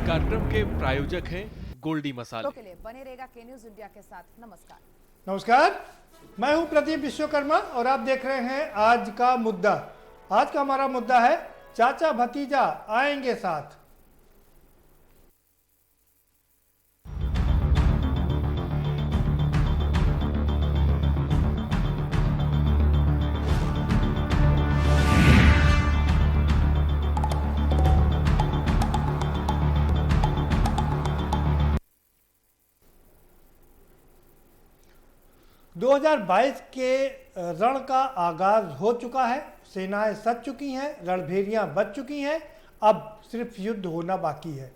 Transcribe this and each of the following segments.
कार्यक्रम के प्रायोजक हैं गोल्डी मसाले। के लिए बने रहेगा के न्यूज इंडिया के साथ। नमस्कार। नमस्कार, मैं हूं प्रदीप विश्वकर्मा और आप देख रहे हैं आज का मुद्दा। आज का हमारा मुद्दा है चाचा भतीजा आएंगे साथ। दो 2022 के रण का आगाज हो चुका है। सेनाएं सज चुकी हैं, रणभेरियां बच चुकी हैं। अब सिर्फ युद्ध होना बाकी है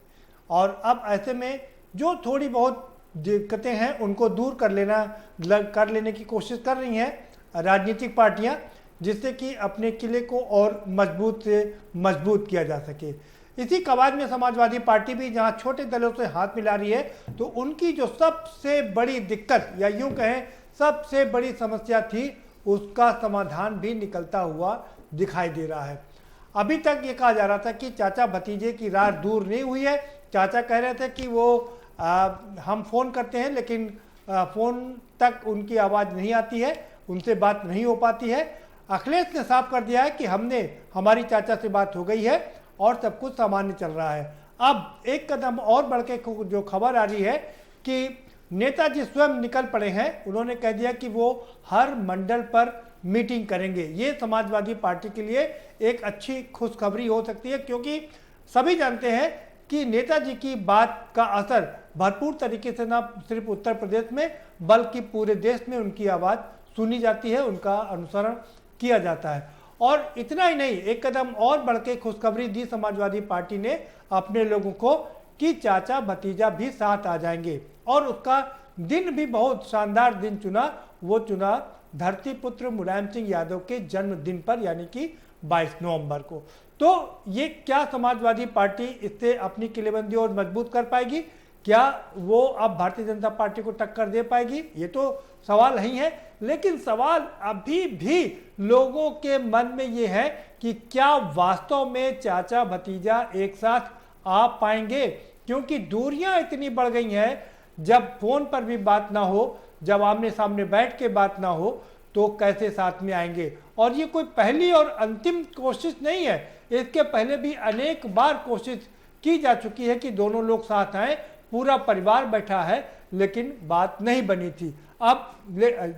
और अब ऐसे में जो थोड़ी बहुत दिक्कतें हैं उनको दूर कर लेने की कोशिश कर रही हैं राजनीतिक पार्टियां, जिससे कि अपने किले को और मजबूत से मजबूत किया जा सके। इसी कवायद में समाजवादी पार्टी भी जहां छोटे दलों से हाथ मिला रही है, तो उनकी जो सबसे बड़ी दिक्कत या यूं कहें सबसे बड़ी समस्या थी, उसका समाधान भी निकलता हुआ दिखाई दे रहा है। अभी तक ये कहा जा रहा था कि चाचा भतीजे की राह दूर नहीं हुई है। चाचा कह रहे थे कि वो हम फ़ोन करते हैं लेकिन फ़ोन तक उनकी आवाज़ नहीं आती है, उनसे बात नहीं हो पाती है। अखिलेश ने साफ कर दिया है कि हमारी चाचा से बात हो गई है और सब कुछ सामान्य चल रहा है। अब एक कदम और बढ़ के जो खबर आ रही है कि नेताजी स्वयं निकल पड़े हैं। उन्होंने कह दिया कि वो हर मंडल पर मीटिंग करेंगे। ये समाजवादी पार्टी के लिए एक अच्छी खुशखबरी हो सकती है, क्योंकि सभी जानते हैं कि नेताजी की बात का असर भरपूर तरीके से न सिर्फ उत्तर प्रदेश में बल्कि पूरे देश में उनकी आवाज़ सुनी जाती है, उनका अनुसरण किया जाता है। और इतना ही नहीं, एक कदम और बढ़ के खुशखबरी दी समाजवादी पार्टी ने अपने लोगों को कि चाचा भतीजा भी साथ आ जाएंगे और उसका दिन भी बहुत शानदार दिन चुना। वो चुना धरती पुत्र मुलायम सिंह यादव के जन्मदिन पर, यानी कि 22 नवंबर को। तो ये क्या समाजवादी पार्टी इससे अपनी किलेबंदी और मजबूत कर पाएगी? क्या वो अब भारतीय जनता पार्टी को टक्कर दे पाएगी? ये तो सवाल नहीं है, लेकिन सवाल अभी भी लोगों के मन में ये है कि क्या वास्तव में चाचा भतीजा एक साथ आ पाएंगे? क्योंकि दूरियां इतनी बढ़ गई हैं, जब फोन पर भी बात ना हो, जब आमने सामने बैठ के बात ना हो, तो कैसे साथ में आएंगे? और ये कोई पहली और अंतिम कोशिश नहीं है। इसके पहले भी अनेक बार कोशिश की जा चुकी है कि दोनों लोग साथ आए, पूरा परिवार बैठा है, लेकिन बात नहीं बनी थी।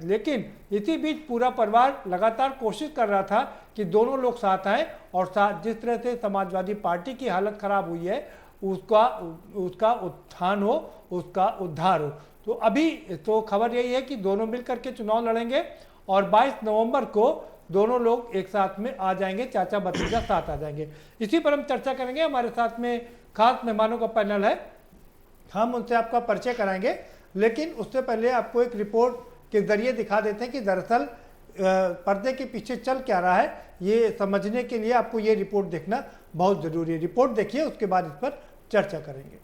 लेकिन इसी बीच पूरा परिवार लगातार कोशिश कर रहा था कि दोनों लोग साथ आए और जिस तरह से समाजवादी पार्टी की हालत खराब हुई है उसका उत्थान हो, उसका उद्धार हो। तो अभी तो खबर यही है कि दोनों मिलकर के चुनाव लड़ेंगे और 22 नवंबर को दोनों लोग एक साथ में आ जाएंगे, चाचा भतीजा साथ आ जाएंगे। इसी पर हम चर्चा करेंगे। हमारे साथ में खास मेहमानों का पैनल है, हम उनसे आपका परिचय कराएंगे, लेकिन उससे पहले आपको एक रिपोर्ट के जरिए दिखा देते हैं कि दरअसल पर्दे के पीछे चल क्या रहा है। ये समझने के लिए आपको ये रिपोर्ट देखना बहुत जरूरी है। रिपोर्ट देखिए, उसके बाद इस पर चर्चा करेंगे।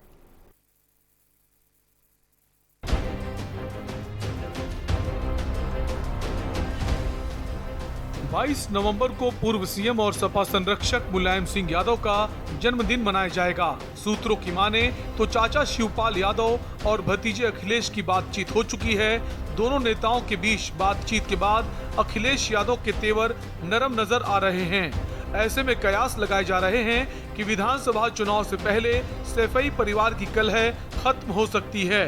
बाईस नवंबर को पूर्व सीएम और सपा संरक्षक मुलायम सिंह यादव का जन्मदिन मनाया जाएगा। सूत्रों की माने तो चाचा शिवपाल यादव और भतीजे अखिलेश की बातचीत हो चुकी है। दोनों नेताओं के बीच बातचीत के बाद अखिलेश यादव के तेवर नरम नजर आ रहे हैं। ऐसे में कयास लगाए जा रहे हैं कि विधानसभा चुनाव से पहले सैफई परिवार की कलह खत्म हो सकती है।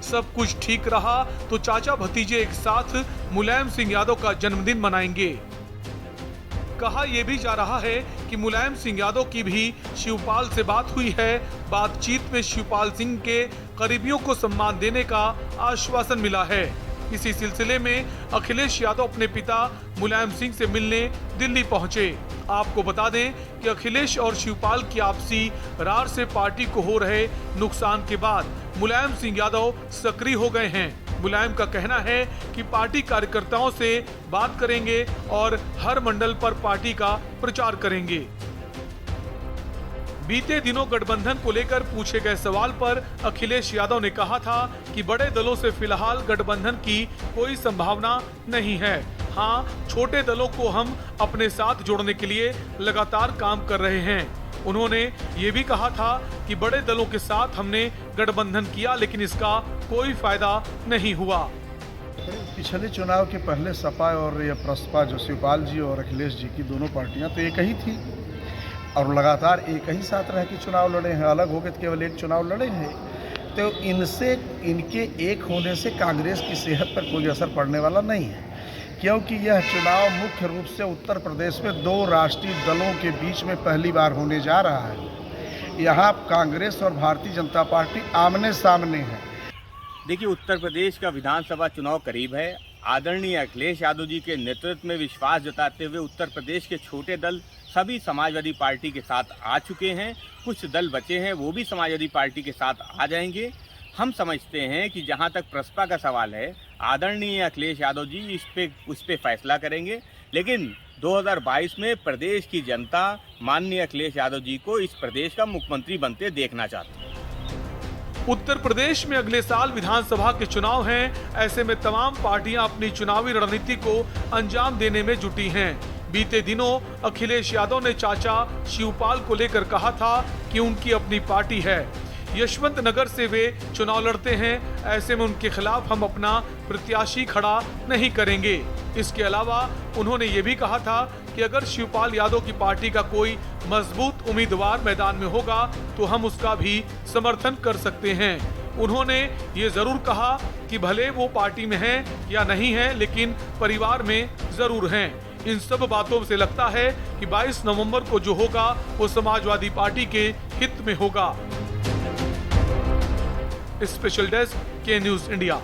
सब कुछ ठीक रहा तो चाचा भतीजे एक साथ मुलायम सिंह यादव का जन्मदिन मनाएंगे। कहा यह भी जा रहा है कि मुलायम सिंह यादव की भी शिवपाल से बात हुई है। बातचीत में शिवपाल सिंह के करीबियों को सम्मान देने का आश्वासन मिला है। इसी सिलसिले में अखिलेश यादव अपने पिता मुलायम सिंह से मिलने दिल्ली पहुंचे। आपको बता दें कि अखिलेश और शिवपाल की आपसी रार से पार्टी को हो रहे नुकसान के बाद मुलायम सिंह यादव सक्रिय हो गए हैं। मुलायम का कहना है कि पार्टी कार्यकर्ताओं से बात करेंगे और हर मंडल पर पार्टी का प्रचार करेंगे। बीते दिनों गठबंधन को लेकर पूछे गए सवाल पर अखिलेश यादव ने कहा था कि बड़े दलों से फिलहाल गठबंधन की कोई संभावना नहीं है। हाँ, छोटे दलों को हम अपने साथ जोड़ने के लिए लगातार काम कर रहे हैं। उन्होंने ये भी कहा था कि बड़े दलों के साथ हमने गठबंधन किया लेकिन इसका कोई फायदा नहीं हुआ। पिछले चुनाव के पहले सपा और ये प्रसपा जो शिवपाल जी और अखिलेश जी की दोनों पार्टियां तो एक ही थी और लगातार एक ही साथ रह के चुनाव लड़े हैं, अलग होकर केवल एक चुनाव लड़े हैं। तो इनके एक होने से कांग्रेस की सेहत पर कोई असर पड़ने वाला नहीं है, क्योंकि यह चुनाव मुख्य रूप से उत्तर प्रदेश में दो राष्ट्रीय दलों के बीच में पहली बार होने जा रहा है। यहाँ कांग्रेस और भारतीय जनता पार्टी आमने सामने है। देखिए, उत्तर प्रदेश का विधानसभा चुनाव करीब है। आदरणीय अखिलेश यादव जी के नेतृत्व में विश्वास जताते हुए उत्तर प्रदेश के छोटे दल सभी समाजवादी पार्टी के साथ आ चुके हैं। कुछ दल बचे हैं, वो भी समाजवादी पार्टी के साथ आ जाएंगे। हम समझते हैं कि जहां तक प्रसपा का सवाल है, आदरणीय अखिलेश यादव जी उस पे फैसला करेंगे, लेकिन 2022 में प्रदेश की जनता माननीय अखिलेश यादव जी को इस प्रदेश का मुख्यमंत्री बनते देखना चाहती है। उत्तर प्रदेश में अगले साल विधानसभा के चुनाव हैं। ऐसे में तमाम पार्टियां अपनी चुनावी रणनीति को अंजाम देने में जुटी हैं। बीते दिनों अखिलेश यादव ने चाचा शिवपाल को लेकर कहा था कि उनकी अपनी पार्टी है। यशवंत नगर से वे चुनाव लड़ते हैं। ऐसे में उनके खिलाफ हम अपना प्रत्याशी खड़ा नहीं करेंगे। इसके अलावा उन्होंने ये भी कहा था कि अगर शिवपाल यादव की पार्टी का कोई मजबूत उम्मीदवार मैदान में होगा तो हम उसका भी समर्थन कर सकते हैं। उन्होंने ये जरूर कहा कि भले वो पार्टी में हैं या नहीं हैं, लेकिन परिवार में जरूर हैं। इन सब बातों से लगता है कि 22 नवंबर को जो होगा वो समाजवादी पार्टी के हित में होगा। स्पेशल डेस्क के न्यूज इंडिया।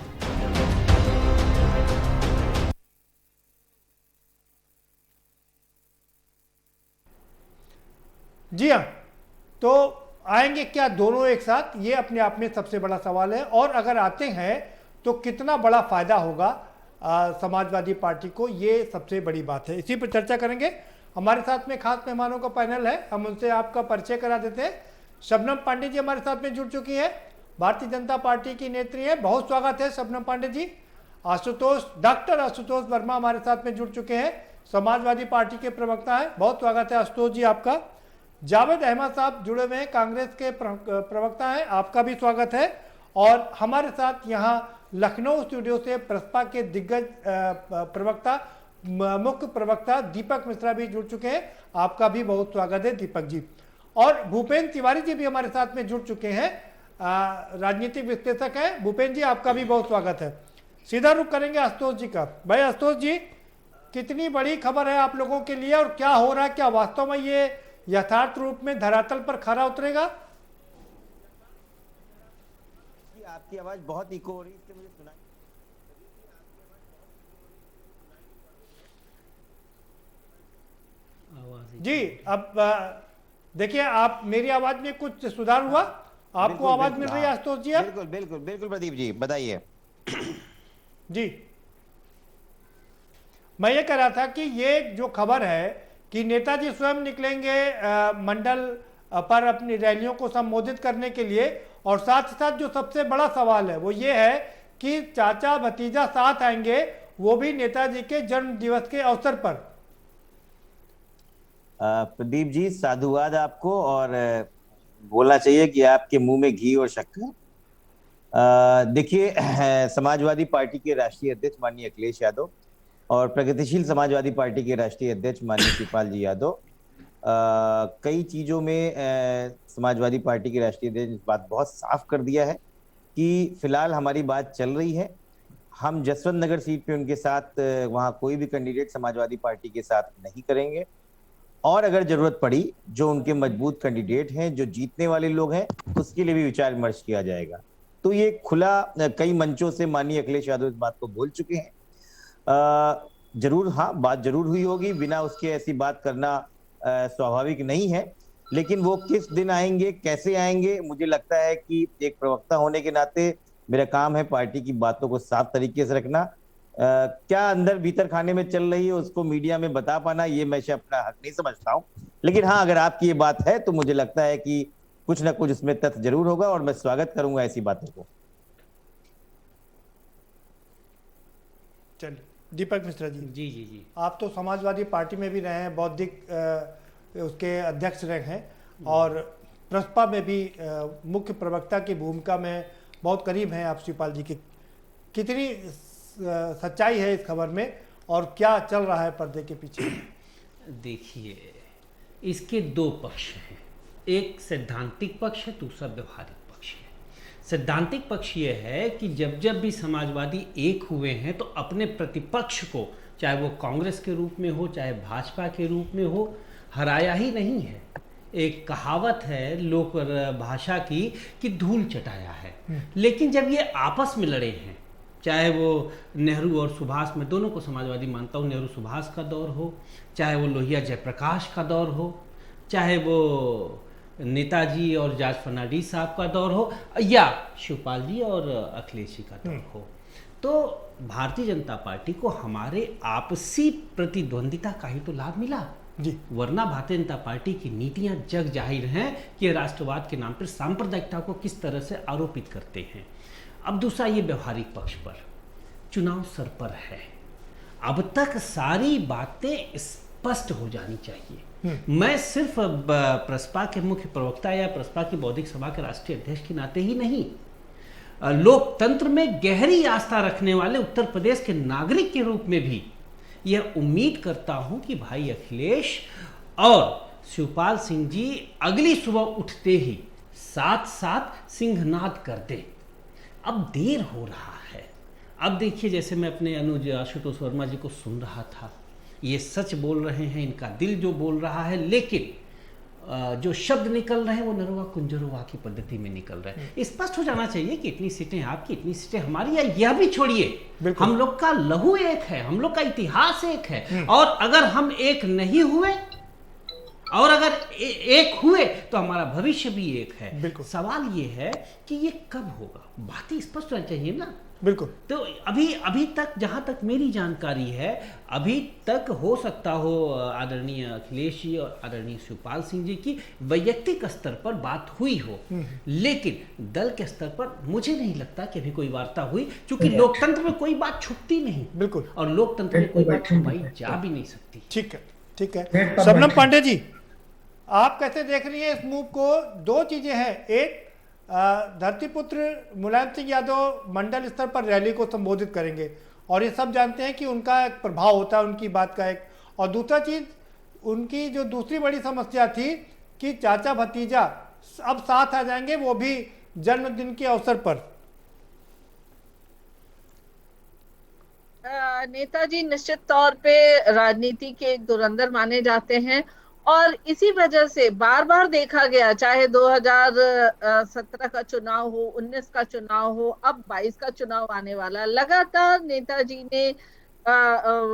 जी हाँ, तो आएंगे क्या दोनों एक साथ, ये अपने आप में सबसे बड़ा सवाल है। और अगर आते हैं तो कितना बड़ा फायदा होगा समाजवादी पार्टी को, ये सबसे बड़ी बात है। इसी पर चर्चा करेंगे। हमारे साथ में खास मेहमानों का पैनल है, हम उनसे आपका परिचय करा देते हैं। शबनम पांडे जी हमारे साथ में जुड़ चुकी है, भारतीय जनता पार्टी की नेत्री है। बहुत स्वागत है शबनम पांडे जी। डॉक्टर आशुतोष वर्मा हमारे साथ में जुड़ चुके हैं, समाजवादी पार्टी के प्रवक्ता है। बहुत स्वागत है आशुतोष जी आपका। जावेद अहमद साहब जुड़े हुए हैं, कांग्रेस के प्रवक्ता हैं, आपका भी स्वागत है। और हमारे साथ यहाँ लखनऊ स्टूडियो से प्रसपा के दिग्गज प्रवक्ता, मुख्य प्रवक्ता दीपक मिश्रा भी जुड़ चुके हैं, आपका भी बहुत स्वागत है दीपक जी। और भूपेंद्र तिवारी जी भी हमारे साथ में जुड़ चुके हैं, राजनीतिक विश्लेषक हैं। भूपेंद्र जी आपका भी बहुत स्वागत है। सीधा रुख करेंगे आशुतोष जी का। भाई आशुतोष जी, कितनी बड़ी खबर है आप लोगों के लिए और क्या हो रहा है, क्या वास्तव में ये यथार्थ रूप में धरातल पर खरा उतरेगा? आपकी आवाज बहुत इको हो रही है, इसलिए मुझे सुना। जी अब देखिए, आप मेरी आवाज में कुछ सुधार हुआ? आपको आवाज मिल रही है आशुतोष जी? बिल्कुल बिल्कुल बिल्कुल प्रदीप जी बताइए। जी, मैं ये कह रहा था कि ये जो खबर है कि नेताजी स्वयं निकलेंगे मंडल पर अपनी रैलियों को संबोधित करने के लिए, और साथ ही साथ जो सबसे बड़ा सवाल है वो ये है कि चाचा भतीजा साथ आएंगे, वो भी नेताजी के जन्म दिवस के अवसर पर। प्रदीप जी साधुवाद आपको, और बोलना चाहिए कि आपके मुंह में घी और शक्कर। देखिए, समाजवादी पार्टी के राष्ट्रीय अध्यक्ष माननीय अखिलेश यादव और प्रगतिशील समाजवादी पार्टी के राष्ट्रीय अध्यक्ष माननीय शिवपाल जी यादव कई चीजों में समाजवादी पार्टी के राष्ट्रीय अध्यक्ष ने बात बहुत साफ कर दिया है कि फिलहाल हमारी बात चल रही है। हम जसवंत नगर सीट पे उनके साथ वहां कोई भी कैंडिडेट समाजवादी पार्टी के साथ नहीं करेंगे, और अगर जरूरत पड़ी जो उनके मजबूत कैंडिडेट हैं, जो जीतने वाले लोग हैं, उसके लिए भी विचार विमर्श किया जाएगा। तो ये खुला कई मंचों से माननीय अखिलेश यादव इस बात को बोल चुके हैं। जरूर हाँ, बात जरूर हुई होगी, बिना उसके ऐसी बात करना स्वाभाविक नहीं है। लेकिन वो किस दिन आएंगे, कैसे आएंगे, मुझे लगता है कि एक प्रवक्ता होने के नाते मेरा काम है पार्टी की बातों को साफ तरीके से रखना। क्या अंदर भीतर खाने में चल रही है उसको मीडिया में बता पाना, ये मैं अपना हक नहीं समझता हूँ। लेकिन हाँ, अगर आपकी ये बात है तो मुझे लगता है कि कुछ ना कुछ उसमें तथ्य जरूर होगा, और मैं स्वागत करूंगा ऐसी बातों को। चलिए दीपक मिश्रा जी। जी जी जी, आप तो समाजवादी पार्टी में भी रहे हैं, बौद्धिक उसके अध्यक्ष रहे हैं। और प्रसपा में भी मुख्य प्रवक्ता की भूमिका में बहुत करीब हैं आप शिवपाल जी की। कितनी सच्चाई है इस खबर में और क्या चल रहा है पर्दे के पीछे? देखिए, इसके दो पक्ष हैं, एक सैद्धांतिक पक्ष है, दूसरा व्यवहारिक पक्ष है। सैद्धांतिक पक्ष ये है कि जब जब भी समाजवादी एक हुए हैं तो अपने प्रतिपक्ष को, चाहे वो कांग्रेस के रूप में हो चाहे भाजपा के रूप में हो, हराया ही नहीं है। एक कहावत है लोक भाषा की कि धूल चटाया है। लेकिन जब ये आपस में लड़े हैं, चाहे वो नेहरू और सुभाष, में दोनों को समाजवादी मानता हूँ, नेहरू सुभाष का दौर हो, चाहे वो लोहिया जयप्रकाश का दौर हो, चाहे वो नेताजी और जॉर्ज फर्नांडिस साहब का दौर हो, या शिवपाल जी और अखिलेश जी का दौर हो, तो भारतीय जनता पार्टी को हमारे आपसी प्रतिद्वंदिता का ही तो लाभ मिला जी। वरना भारतीय जनता पार्टी की नीतियां जग जाहिर हैं कि राष्ट्रवाद के नाम पर सांप्रदायिकता को किस तरह से आरोपित करते हैं। अब दूसरा, ये व्यवहारिक पक्ष पर चुनाव सर पर है, अब तक सारी बातें स्पष्ट हो जानी चाहिए। मैं सिर्फ प्रसपा के मुख्य प्रवक्ता या प्रसपा की बौद्धिक सभा के राष्ट्रीय अध्यक्ष के नाते ही नहीं, लोकतंत्र में गहरी आस्था रखने वाले उत्तर प्रदेश के नागरिक के रूप में भी यह उम्मीद करता हूं कि भाई अखिलेश और शिवपाल सिंह जी अगली सुबह उठते ही साथ साथ सिंहनाद कर दे। अब देर हो रहा है। अब देखिए, जैसे मैं अपने अनुज आशुतोष वर्मा जी को सुन रहा था, ये सच बोल रहे हैं, इनका दिल जो बोल रहा है, लेकिन जो शब्द निकल रहे हैं वो नरवा कुंजरवा की पद्धति में निकल रहे हैं। स्पष्ट हो जाना चाहिए कि इतनी सीटें आपकी, इतनी सीटें हमारी, या यह भी छोड़िए, हम लोग का लहू एक है, हम लोग का इतिहास एक है, और अगर हम एक नहीं हुए और अगर एक हुए तो हमारा भविष्य भी एक है। सवाल ये है कि ये कब होगा, बात ही स्पष्ट होना चाहिए ना। बिल्कुल। तो अभी तक जहां तक मेरी जानकारी है, अभी तक हो सकता हो आदरणीय अखिलेश जी और आदरणीय शिवपाल सिंह जी की वैयक्तिक स्तर पर बात हुई हो, लेकिन दल के स्तर पर मुझे नहीं लगता कि अभी कोई वार्ता हुई, क्योंकि लोकतंत्र में कोई बात छुपती नहीं। बिल्कुल। और लोकतंत्र में कोई बात छुपाई जा भी नहीं सकती। ठीक है, ठीक है। शबनम पांडे जी, आप कैसे देख रही हैं इस मूव को? दो चीजें हैं, एक धरतीपुत्र मुलायम सिंह यादव मंडल स्तर पर रैली को संबोधित करेंगे और ये सब जानते हैं कि उनका एक प्रभाव होता है उनकी बात का एक, और दूसरा चीज उनकी जो दूसरी बड़ी समस्या थी कि चाचा भतीजा अब साथ आ जाएंगे, वो भी जन्मदिन के अवसर पर। नेताजी निश्चित तौर पे राजनीति के एक धुरंधर माने जाते हैं और इसी वजह से बार बार देखा गया, चाहे 2017 का चुनाव हो, 19 का चुनाव हो, अब 22 का चुनाव आने वाला, लगातार नेताजी ने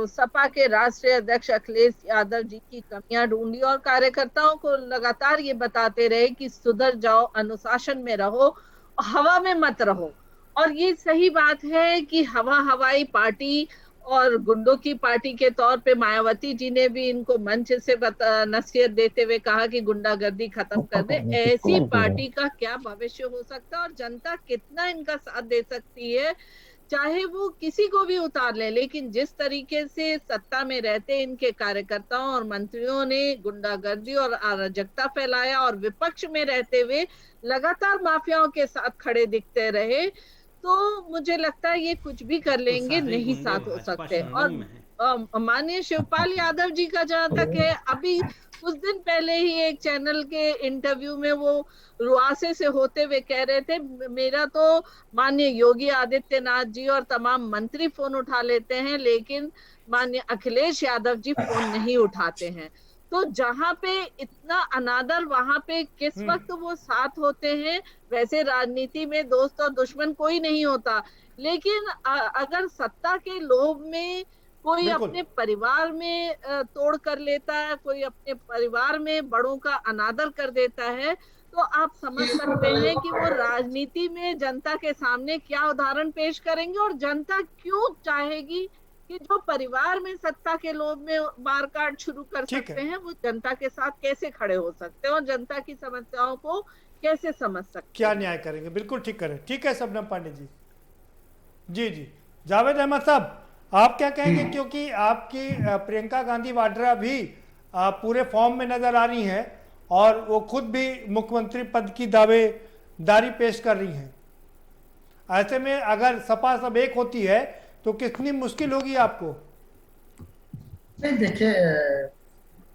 सपा के राष्ट्रीय अध्यक्ष अखिलेश यादव जी की कमियां ढूंढी और कार्यकर्ताओं को लगातार ये बताते रहे कि सुधर जाओ, अनुशासन में रहो, हवा में मत रहो। और ये सही बात है कि हवाई पार्टी और गुंडों की पार्टी के तौर पे मायावती जी ने भी इनको मंच से नसीहत देते हुए कहा कि गुंडागर्दी खत्म कर दे। ऐसी पार्टी का क्या भविष्य हो सकता है और जनता कितना इनका साथ दे सकती है, चाहे वो किसी को भी उतार ले। लेकिन जिस तरीके से सत्ता में रहते इनके कार्यकर्ताओं और मंत्रियों ने गुंडागर्दी और अराजकता फैलाया और विपक्ष में रहते हुए लगातार माफियाओं के साथ खड़े दिखते रहे, तो मुझे लगता है ये कुछ भी कर लेंगे, नहीं साथ हो सकते। और माननीय शिवपाल यादव जी का जहां तक है, अभी कुछ दिन पहले ही एक चैनल के इंटरव्यू में वो रुआसे से होते हुए कह रहे थे, मेरा तो माननीय योगी आदित्यनाथ जी और तमाम मंत्री फोन उठा लेते हैं, लेकिन माननीय अखिलेश यादव जी फोन नहीं उठाते हैं। तो जहां पे इतना अनादर, वहां पे किस वक्त वो साथ होते हैं। वैसे राजनीति में दोस्त और दुश्मन कोई नहीं होता, लेकिन अगर सत्ता के लोभ में कोई अपने परिवार में तोड़ कर लेता है, कोई अपने परिवार में बड़ों का अनादर कर देता है, तो आप समझ सकते हैं कि वो राजनीति में जनता के सामने क्या उदाहरण पेश करेंगे और जनता क्यों चाहेगी कि जो परिवार में सत्ता के लोभ में मारकाट शुरू कर सकते हैं, वो जनता के साथ कैसे खड़े हो सकते हैं और जनता की समस्याओं को कैसे समझ सकते हैं, क्या न्याय करेंगे। बिल्कुल ठीक करें। ठीक है शबनम पांडे जी। जी जी, जावेद अहमद साहब, आप क्या कहेंगे, क्योंकि आपकी प्रियंका गांधी वाड्रा भी पूरे फॉर्म में नजर आ रही हैं और वो खुद भी मुख्यमंत्री पद की दावेदारी पेश कर रही हैं। ऐसे में अगर सपा सब एक होती है तो कितनी मुश्किल होगी आपको? नहीं देखिए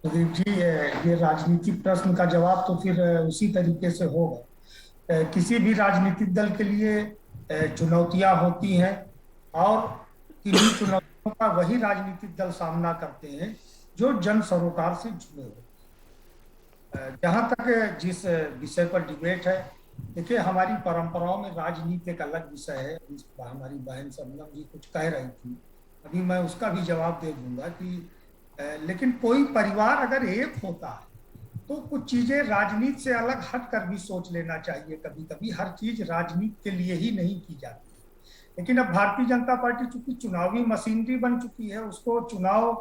प्रदीप जी, ये राजनीतिक प्रश्न का जवाब तो फिर उसी तरीके से होगा। किसी भी राजनीतिक दल के लिए चुनौतियां होती हैं और किन्हीं चुनौतियों का वही राजनीतिक दल सामना करते हैं जो जन सरोकार से जुड़े हुए। जहां तक जिस विषय पर डिबेट है, देखिए हमारी परंपराओं में राजनीति एक अलग विषय है। हमारी बहन शबनम जी कुछ कह रही थी, अभी मैं उसका भी जवाब दे दूंगा कि लेकिन कोई परिवार अगर एक होता है तो कुछ चीजें राजनीति से अलग हट कर भी सोच लेना चाहिए। कभी कभी हर चीज राजनीति के लिए ही नहीं की जाती है। लेकिन अब भारतीय जनता पार्टी चूंकि चुनावी मशीनरी बन चुकी है, उसको चुनाव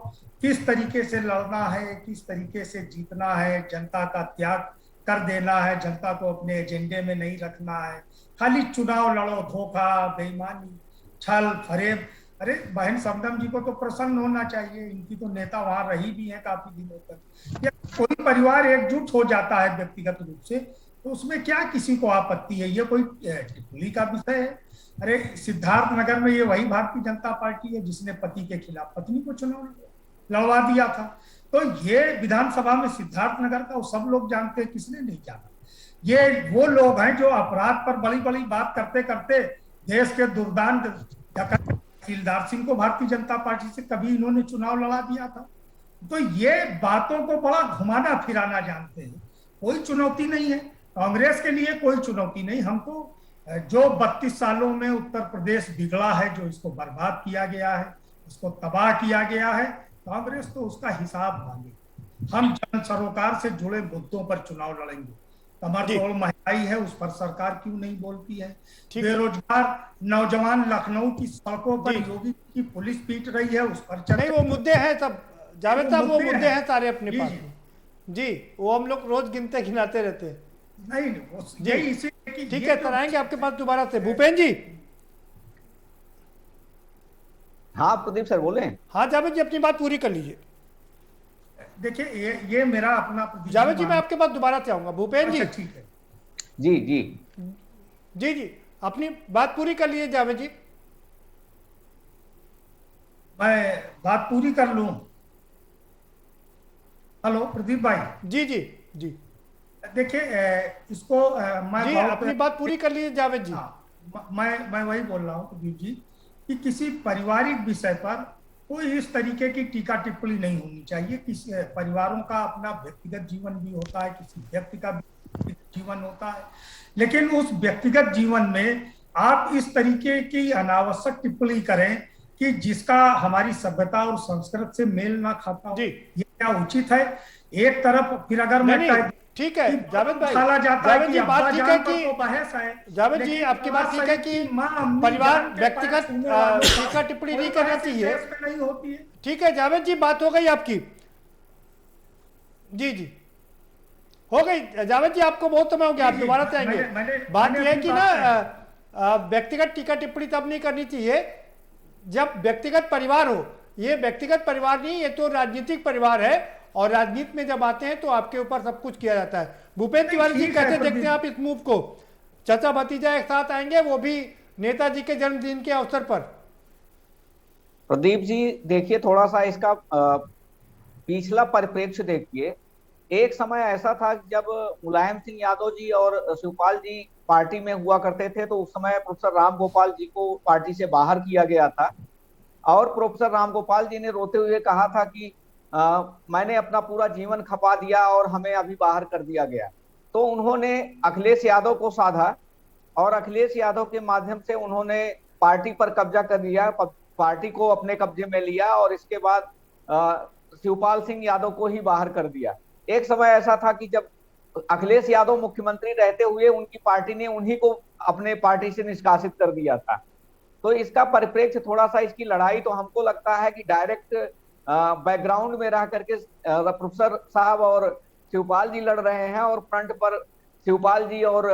किस तरीके से लड़ना है, किस तरीके से जीतना है, जनता का त्याग कर देना है, जनता को अपने एजेंडे में नहीं रखना है, खाली चुनाव लड़ो, धोखा, बेईमानी, छल फरेब। अरे बहन शबनम जी को तो प्रसन्न होना चाहिए, इनकी तो नेता वहां रही भी है काफी दिनों तक। या कोई परिवार एकजुट हो जाता है व्यक्तिगत रूप से तो उसमें क्या किसी को आपत्ति है? ये कोई टिप्पणी का विषय है? अरे सिद्धार्थ नगर में ये वही भारतीय जनता पार्टी है जिसने पति के खिलाफ पत्नी को चुनाव लड़वा दिया था। तो ये विधानसभा में सिद्धार्थ नगर का सब लोग जानते हैं, किसने नहीं जाना। ये वो लोग हैं जो अपराध पर बड़ी बड़ी बात करते करते देश के दुर्दांत तहसीलदार सिंह को भारतीय जनता पार्टी से कभी इन्होंने चुनाव लड़ा दिया था। तो ये बातों को बड़ा घुमाना फिराना जानते हैं। कोई चुनौती नहीं है कांग्रेस के लिए, कोई चुनौती नहीं। हमको जो 32 सालों में उत्तर प्रदेश बिगड़ा है, जो इसको बर्बाद किया गया है, इसको तबाह किया गया है, कांग्रेस तो उसका हिसाब मांगे। हम जन सरोकार से जुड़े मुद्दों पर चुनाव लड़ेंगे। कमर तोड़ महंगाई है, उस पर सरकार क्यों नहीं बोलती है? बेरोजगार नौजवान लखनऊ की सड़कों पर योगी की पुलिस पीट रही है, उस पर नहीं, वो मुद्दे हैं सब जावेद साहब, वो मुद्दे हैं सारे अपने पास जी, वो हम लोग रोज गिनते गिनाते रहते हैं। नहीं जी, ठीक है, सर आएंगे आपके पास दोबारा से। भूपेन जी। हाँ प्रदीप सर बोले। हाँ जावेद जी, अपनी बात पूरी कर लीजिए। देखिए ये मेरा अपना। जावेद जी मैं आपके पास दोबारा से आऊंगा। भूपेन जी। ठीक है जी जी जी जी, अपनी बात पूरी कर लीजिए जावेद जी। मैं बात पूरी कर लूं? हेलो प्रदीप भाई। जी जी जी, देखिए इसको मैं जी अपनी बात पूरी कर लीजिए जावेद जी। मैं वही बोल रहा हूँ प्रदीप जी कि किसी पारिवारिक विषय पर कोई इस तरीके की टीका टिप्पणी नहीं होनी चाहिए। किसी परिवारों का अपना व्यक्तिगत जीवन भी होता है, किसी व्यक्ति का जीवन होता है, लेकिन उस व्यक्तिगत जीवन में आप इस तरीके की अनावश्यक टिप्पणी करें कि जिसका हमारी सभ्यता और संस्कृति से मेल ना खाता हो, ये क्या उचित है? एक तरफ फिर अगर मैं ठीक है जावेद भाई, जावेद जी बात ठीक है कि बहस है, जावेद जी आपकी बात ठीक है कि परिवार व्यक्तिगत टीका टिप्पणी नहीं करना चाहिए, नहीं होती है। ठीक है जावेद जी, बात हो गई आपकी। जी जी हो गई जावेद जी, आपको बहुत समय हो गया, आप दोबारा से आएंगे। बात यह है कि ना व्यक्तिगत टीका टिप्पणी तब नहीं करनी चाहिए जब व्यक्तिगत परिवार हो। ये व्यक्तिगत परिवार नहीं, ये तो राजनीतिक परिवार है, और राजनीति में जब आते हैं तो आपके ऊपर सब कुछ किया जाता है। भूपेंद्र तिवारी जी कैसे देखते हैं आप इस मूव को? चाचा भतीजा एक साथ आएंगे, वो भी नेताजी के जन्मदिन के अवसर पर। प्रदीप जी देखिए, थोड़ा सा इसका पिछला परिप्रेक्ष्य देखिए। एक समय ऐसा था जब मुलायम सिंह यादव जी और शिवपाल जी पार्टी में हुआ करते थे, तो उस समय प्रोफेसर राम गोपाल जी को पार्टी से बाहर किया गया था, और प्रोफेसर राम गोपाल जी ने रोते हुए कहा था कि मैंने अपना पूरा जीवन खपा दिया और हमें अभी बाहर कर दिया गया। तो उन्होंने अखिलेश यादव को साधा और अखिलेश यादव के माध्यम से उन्होंने पार्टी पर कब्जा कर लिया, पार्टी को अपने कब्जे में लिया, और इसके बाद शिवपाल सिंह यादव को ही बाहर कर दिया। एक समय ऐसा था कि जब अखिलेश यादव मुख्यमंत्री रहते हुए उनकी पार्टी ने उन्हीं को अपने पार्टी से निष्कासित कर दिया था। तो इसका परिप्रेक्ष्य थोड़ा सा, इसकी लड़ाई तो हमको लगता है कि डायरेक्ट बैकग्राउंड में रह करके प्रोफेसर साहब और शिवपाल जी लड़ रहे हैं, और फ्रंट पर शिवपाल जी और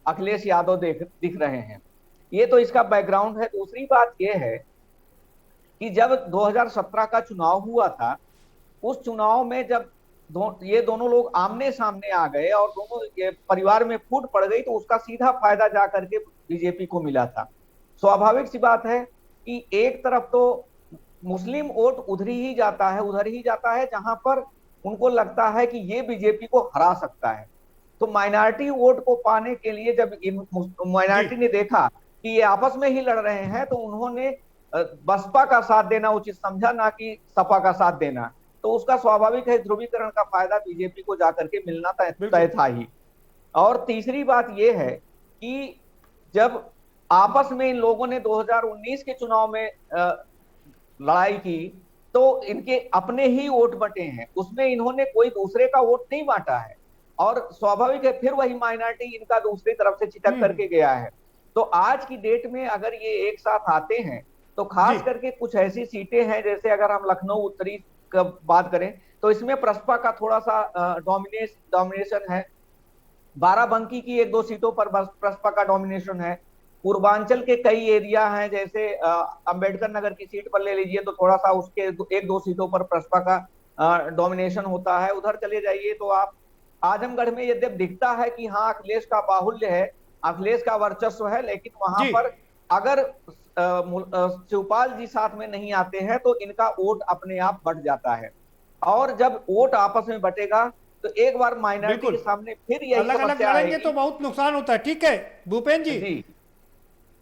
अखिलेश यादव दिख रहे हैं। ये तो इसका बैकग्राउंड है। दूसरी बात यह है कि जब 2017 का चुनाव हुआ था, उस चुनाव में जब ये दोनों लोग आमने सामने आ गए और दोनों ये परिवार में फूट पड़ गई, तो उसका सीधा फायदा जा करके बीजेपी को मिला था। स्वाभाविक सी बात है कि एक तरफ तो मुस्लिम वोट उधर ही जाता है जहां पर उनको लगता है कि ये बीजेपी को हरा सकता है। तो माइनॉरिटी वोट को पाने के लिए जब माइनॉरिटी ने देखा कि ये आपस में ही लड़ रहे हैं, तो उन्होंने बसपा का साथ देना उचित समझा, ना कि सपा का साथ देना। तो उसका स्वाभाविक है ध्रुवीकरण का फायदा बीजेपी को जाकर के मिलना तय था ही। और तीसरी बात यह है कि जब आपस में इन लोगों ने 2019 के चुनाव में लड़ाई की, तो इनके अपने ही वोट बटे हैं, उसमें इन्होंने कोई दूसरे का वोट नहीं बांटा है। और स्वाभाविक है फिर वही माइनॉरिटी इनका दूसरी तरफ से चिटक करके गया है। तो आज की डेट में अगर ये एक साथ आते हैं, तो खास करके कुछ ऐसी सीटें हैं, जैसे अगर हम लखनऊ उत्तरी का बात करें तो इसमें प्रसपा का थोड़ा सा डोमिनेशन है। बाराबंकी की 1-2 सीटों पर प्रसपा का डोमिनेशन है। पूर्वांचल के कई एरिया हैं, जैसे अंबेडकर नगर की सीट पर ले लीजिए तो थोड़ा सा उसके 1-2 सीटों पर प्रसपा का डोमिनेशन होता है। उधर चले जाइए तो आप आजमगढ़ में यद्यप दिखता है कि हाँ अखिलेश का बाहुल्य है, अखिलेश का वर्चस्व है, लेकिन वहां पर अगर शिवपाल जी साथ में नहीं आते हैं तो इनका वोट अपने आप बढ़ जाता है। और जब वोट आपस में बटेगा तो एक बार माइनॉरिटी के सामने फिर यही अलग-अलग लड़ेंगे तो बहुत नुकसान होता है। ठीक है भूपेंद्र जी,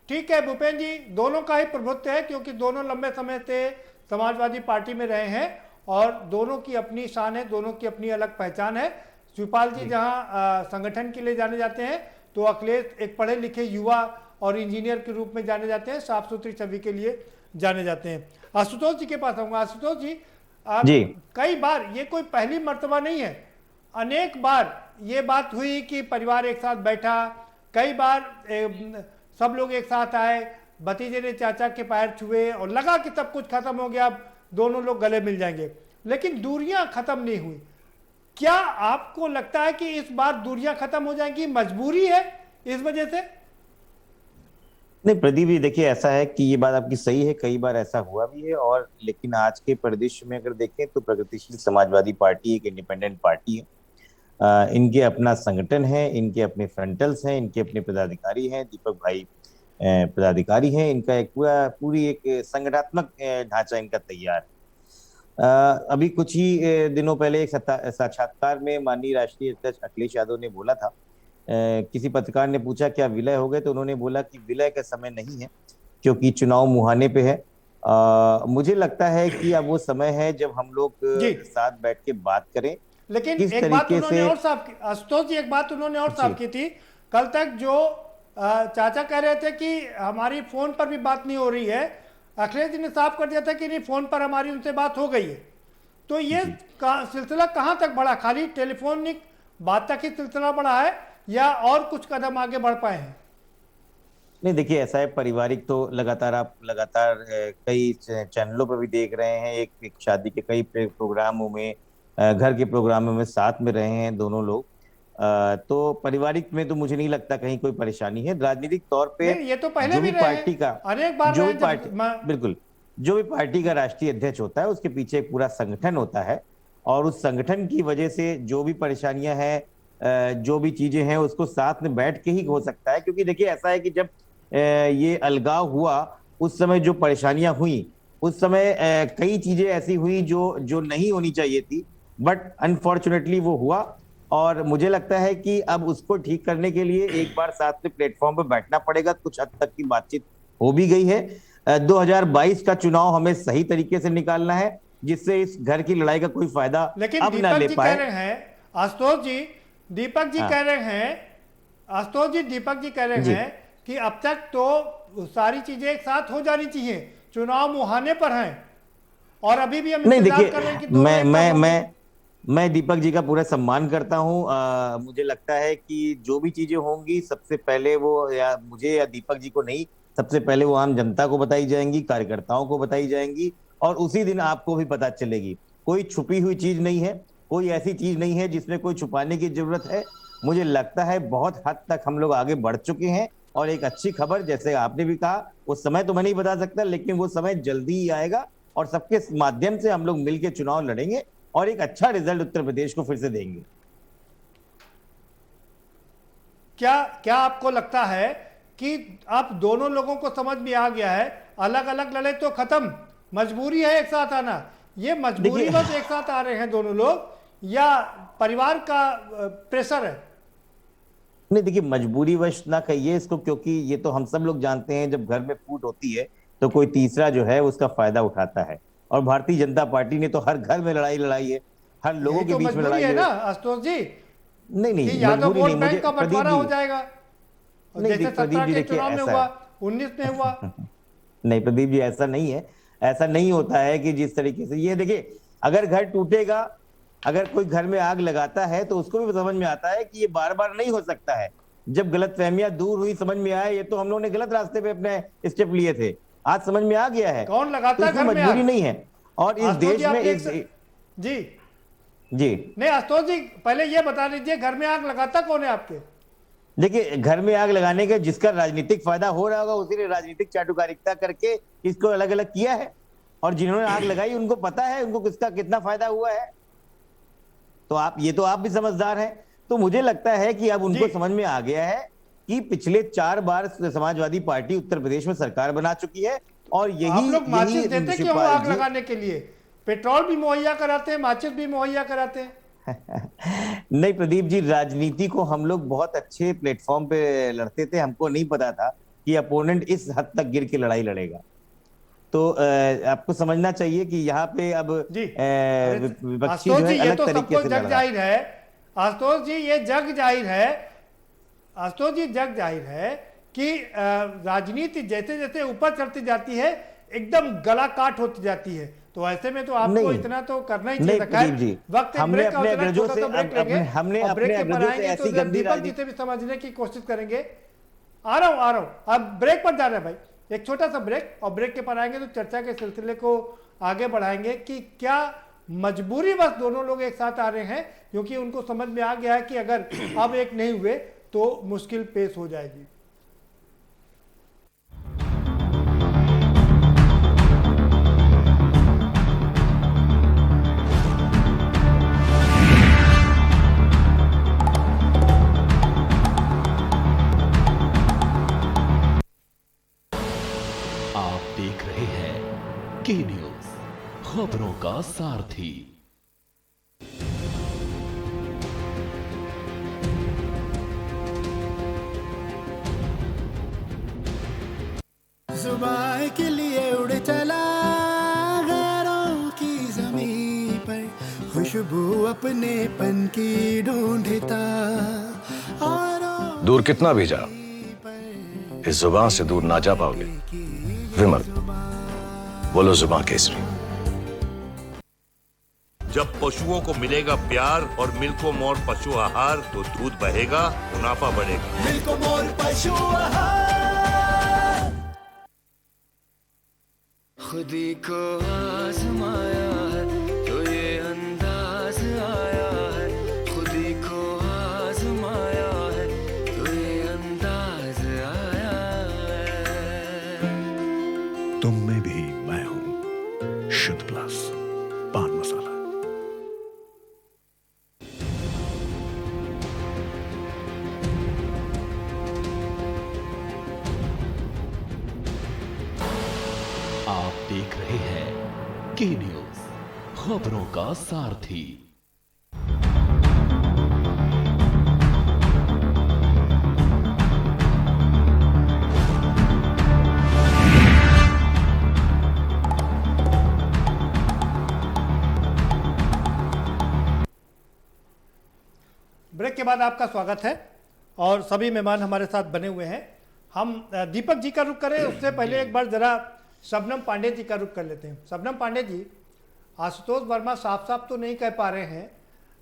ठीक है भूपेंद्र जी, दोनों का ही प्रभुत्व है क्योंकि दोनों लंबे समय से समाजवादी पार्टी में रहे हैं और दोनों की अपनी शान है, दोनों की अपनी अलग पहचान है। शिवपाल जी जहां संगठन के लिए जाने जाते हैं तो अखिलेश एक पढ़े लिखे युवा और इंजीनियर के रूप में जाने जाते हैं, साफ सुथरी छवि के लिए जाने जाते हैं। आशुतोष जी के पास आऊंगा। आशुतोष जी, कई बार ये कोई पहली मर्तबा नहीं है, अनेक बार ये बात हुई कि परिवार एक साथ बैठा, कई बार सब लोग एक साथ आए, भतीजे ने चाचा के पैर छुए और लगा कि सब कुछ खत्म हो गया, अब दोनों लोग गले मिल जाएंगे, लेकिन दूरियां खत्म नहीं हुई। क्या आपको लगता है कि इस बार दूरियां खत्म हो जाएंगी, मजबूरी है इस वजह से? नहीं प्रदीप जी, देखिए ऐसा है कि ये बात आपकी सही है, कई बार ऐसा हुआ भी है। और लेकिन आज के परिदृश्य में अगर देखें तो प्रगतिशील समाजवादी पार्टी एक इंडिपेंडेंट पार्टी है। इनके अपना संगठन है, इनके अपने फ्रंटल्स हैं, इनके अपने पदाधिकारी हैं, दीपक भाई पदाधिकारी हैं, इनका एक पूरी एक संगठनात्मक ढांचा इनका तैयार है। अभी कुछ ही दिनों पहले एक साक्षात्कार में माननीय राष्ट्रीय अध्यक्ष अखिलेश यादव ने बोला था, किसी पत्रकार ने पूछा क्या विलय हो गए, तो उन्होंने बोला कि विलय का समय नहीं है क्योंकि चुनाव मुहाने पे है। मुझे लगता है कि अब वो समय है जब हम लोग साथ बैठ के बात करें। लेकिन एक बात उन्होंने और साफ की, आशुतोष जी, एक बात उन्होंने और साफ की थी, कल तक जो चाचा कह रहे थे कि हमारी फोन पर भी बात नहीं हो रही है, अखिलेश जी ने साफ कर दिया था कि नहीं, फोन पर हमारी उनसे बात हो गई है। तो ये सिलसिला कहां तक बढ़ा? खाली टेलीफोनिक बात तक ही सिलसिला बढ़ा है या और कुछ कदम आगे बढ़ पाए हैं? नहीं देखिए, ऐसा है, पारिवारिक तो लगातार कई चैनलों पर भी देख रहे हैं, एक शादी के कई प्रोग्रामों में, घर के प्रोग्रामों में साथ में रहे हैं दोनों लोग। तो पारिवारिक में तो मुझे नहीं लगता कहीं कोई परेशानी है। राजनीतिक तौर पे ये तो पहले भी पार्टी का अनेक बार जो भी पार्टी बिल्कुल जो भी पार्टी का राष्ट्रीय अध्यक्ष होता है उसके पीछे एक पूरा संगठन होता है और उस संगठन की वजह से जो भी परेशानियां हैं, जो भी चीजें हैं, उसको साथ में बैठ के ही हो सकता है। क्योंकि देखिए ऐसा है कि जब ये अलगाव हुआ उस समय जो परेशानियां हुई, उस समय कई चीजें ऐसी हुई जो नहीं होनी चाहिए थी, बट अनफॉर्चुनेटली वो हुआ। और मुझे लगता है कि अब उसको ठीक करने के लिए एक बार साथ में प्लेटफॉर्म पर बैठना पड़ेगा। कुछ हद तक की बातचीत हो भी गई है। 2022 का चुनाव हमें सही तरीके से निकालना है जिससे इस घर की लड़ाई का कोई फायदा अब ना ले पाए। आशुतोष जी, दीपक जी कह रहे हैं कि अब तक तो सारी चीजें एक साथ हो जानी चाहिए, चुनाव मुहाने पर हैं और अभी भी हम इंतजार कर रहे हैं कि मैं दीपक जी का पूरा सम्मान करता हूं। मुझे लगता है कि जो भी चीजें होंगी सबसे पहले वो या मुझे या दीपक जी को नहीं, सबसे पहले वो आम जनता को बताई जाएंगी, कार्यकर्ताओं को बताई जाएंगी और उसी दिन आपको भी पता चलेगी। कोई छुपी हुई चीज नहीं है, कोई ऐसी चीज नहीं है जिसमें कोई छुपाने की जरूरत है। मुझे लगता है बहुत हद तक हम लोग आगे बढ़ चुके हैं और एक अच्छी खबर, जैसे आपने भी कहा, वो समय तो मैं नहीं बता सकता, लेकिन वो समय जल्दी ही आएगा और सबके माध्यम से हम लोग मिलकर चुनाव लड़ेंगे और एक अच्छा रिजल्ट उत्तर प्रदेश को फिर से देंगे। क्या क्या आपको लगता है कि अब दोनों लोगों को समझ में आ गया है, अलग अलग लड़े तो खत्म, मजबूरी है एक साथ आना? ये मजबूरी बस एक साथ आ रहे हैं दोनों लोग, या परिवार का प्रेशर है? नहीं देखिए, मजबूरी वश ना कहिए इसको, क्योंकि ये तो हम सब लोग जानते हैं जब घर में फूट होती है तो कोई तीसरा जो है उसका फायदा उठाता है, और भारतीय जनता पार्टी ने तो हर घर में लड़ाई है, हर लोगों के बीच में लड़ाई है ना आशुतोष जी। नहीं यादव वोट नहीं, बैंक का बंटवारा हो जाएगा, जैसे 17 के चुनाव में हुआ, 19 में हुआ। नहीं प्रदीप जी, ऐसा नहीं है, ऐसा नहीं होता है कि जिस तरीके से ये देखिए, अगर घर टूटेगा, अगर कोई घर में आग लगाता है तो उसको भी समझ में आता है कि ये बार बार नहीं हो सकता है। जब गलतफहमियां दूर हुई, समझ में आया ये तो हम लोगों ने गलत रास्ते पे अपने स्टेप लिए थे, आज समझ में आ गया है। कौन लगाता है घर में? मजबूरी नहीं है। और इस देश में जी नहीं आशुतोष जी, पहले ये बता दीजिए घर में आग लगाता कौन है आपके? देखिए, घर में आग लगाने का जिसका राजनीतिक फायदा हो रहा होगा उसी ने राजनीतिक चाटुकारिता करके इसको अलग अलग किया है, और जिन्होंने आग लगाई उनको पता है उनको किसका कितना फायदा हुआ है। तो आप भी समझदार हैं। तो मुझे लगता है कि अब उनको समझ में आ गया है कि पिछले 4 बार समाजवादी पार्टी उत्तर प्रदेश में सरकार बना चुकी है, और यही आप लोग माचिस देते क्यों आग लगाने के लिए? पेट्रोल भी मुहैया कराते हैं, माचिस भी मुहैया कराते हैं। नहीं प्रदीप जी, राजनीति को हम लोग बहुत अच्छे प्लेटफॉर्म पे लड़ते थे, हमको नहीं पता था कि अपोनेंट इस हद तक गिर के लड़ाई लड़ेगा। तो आपको समझना चाहिए कि यहाँ पे अब विपक्षी जो है अलग तरीके से जग जाहिर है। आशुतोष जी, ये जग जाहिर है, आशुतोष जी जग जाहिर है कि राजनीति जैसे जैसे ऊपर चढ़ती जाती है एकदम गला काट होती जाती है। तो ऐसे में तो आपको इतना तो करना ही चाहिए था। वक्त हमने अपने अग्रजों से ऐसी गंदी राजनीति से भी समझने की कोशिश करेंगे। आ रहा हूं, अब ब्रेक पर जा रहे हैं भाई, एक छोटा सा ब्रेक, और ब्रेक के पर आएंगे तो चर्चा के सिलसिले को आगे बढ़ाएंगे कि क्या मजबूरी बस दोनों लोग एक साथ आ रहे हैं, क्योंकि उनको समझ में आ गया है कि अगर अब एक नहीं हुए तो मुश्किल पेश हो जाएगी। देख रहे हैं के न्यूज, खबरों का सारथी। जुबान के लिए उड़ चला गैरों की ज़मीं पर, खुशबू अपने पन की ढूंढता। दूर कितना भी जा, इस जुबान से दूर ना जा पाओगे। विमल, बोलो जुबान केसरी। जब पशुओं को मिलेगा प्यार और मिल्को मोर पशु आहार, तो दूध बहेगा, मुनाफा बढ़ेगा। मिल्को मोर पशु आहार। खुदी को आजमाया है तो ये अंदाज आया है, खुदी को आजमाया है तो ये अंदाज आया है। तुम में भी मैं हूं, शुद्ध प्लस पान मसाला। आप देख रहे हैं के न्यूज, खबरों का सारथी। ब्रेक के बाद आपका स्वागत है, और सभी मेहमान हमारे साथ बने हुए हैं। हम दीपक जी का रुख करें, उससे पहले एक बार जरा शबनम पांडे जी का रुख कर लेते हैं। शबनम पांडे जी, आशुतोष वर्मा साफ साफ तो नहीं कह पा रहे हैं,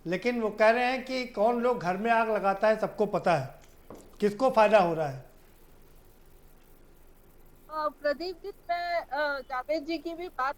लेकिन वो कह रहे हैं कि कौन लोग घर में आग लगाता है सबको पता है, किसको फायदा हो रहा है। प्रदीप जी, मैं जावेद जी की भी बात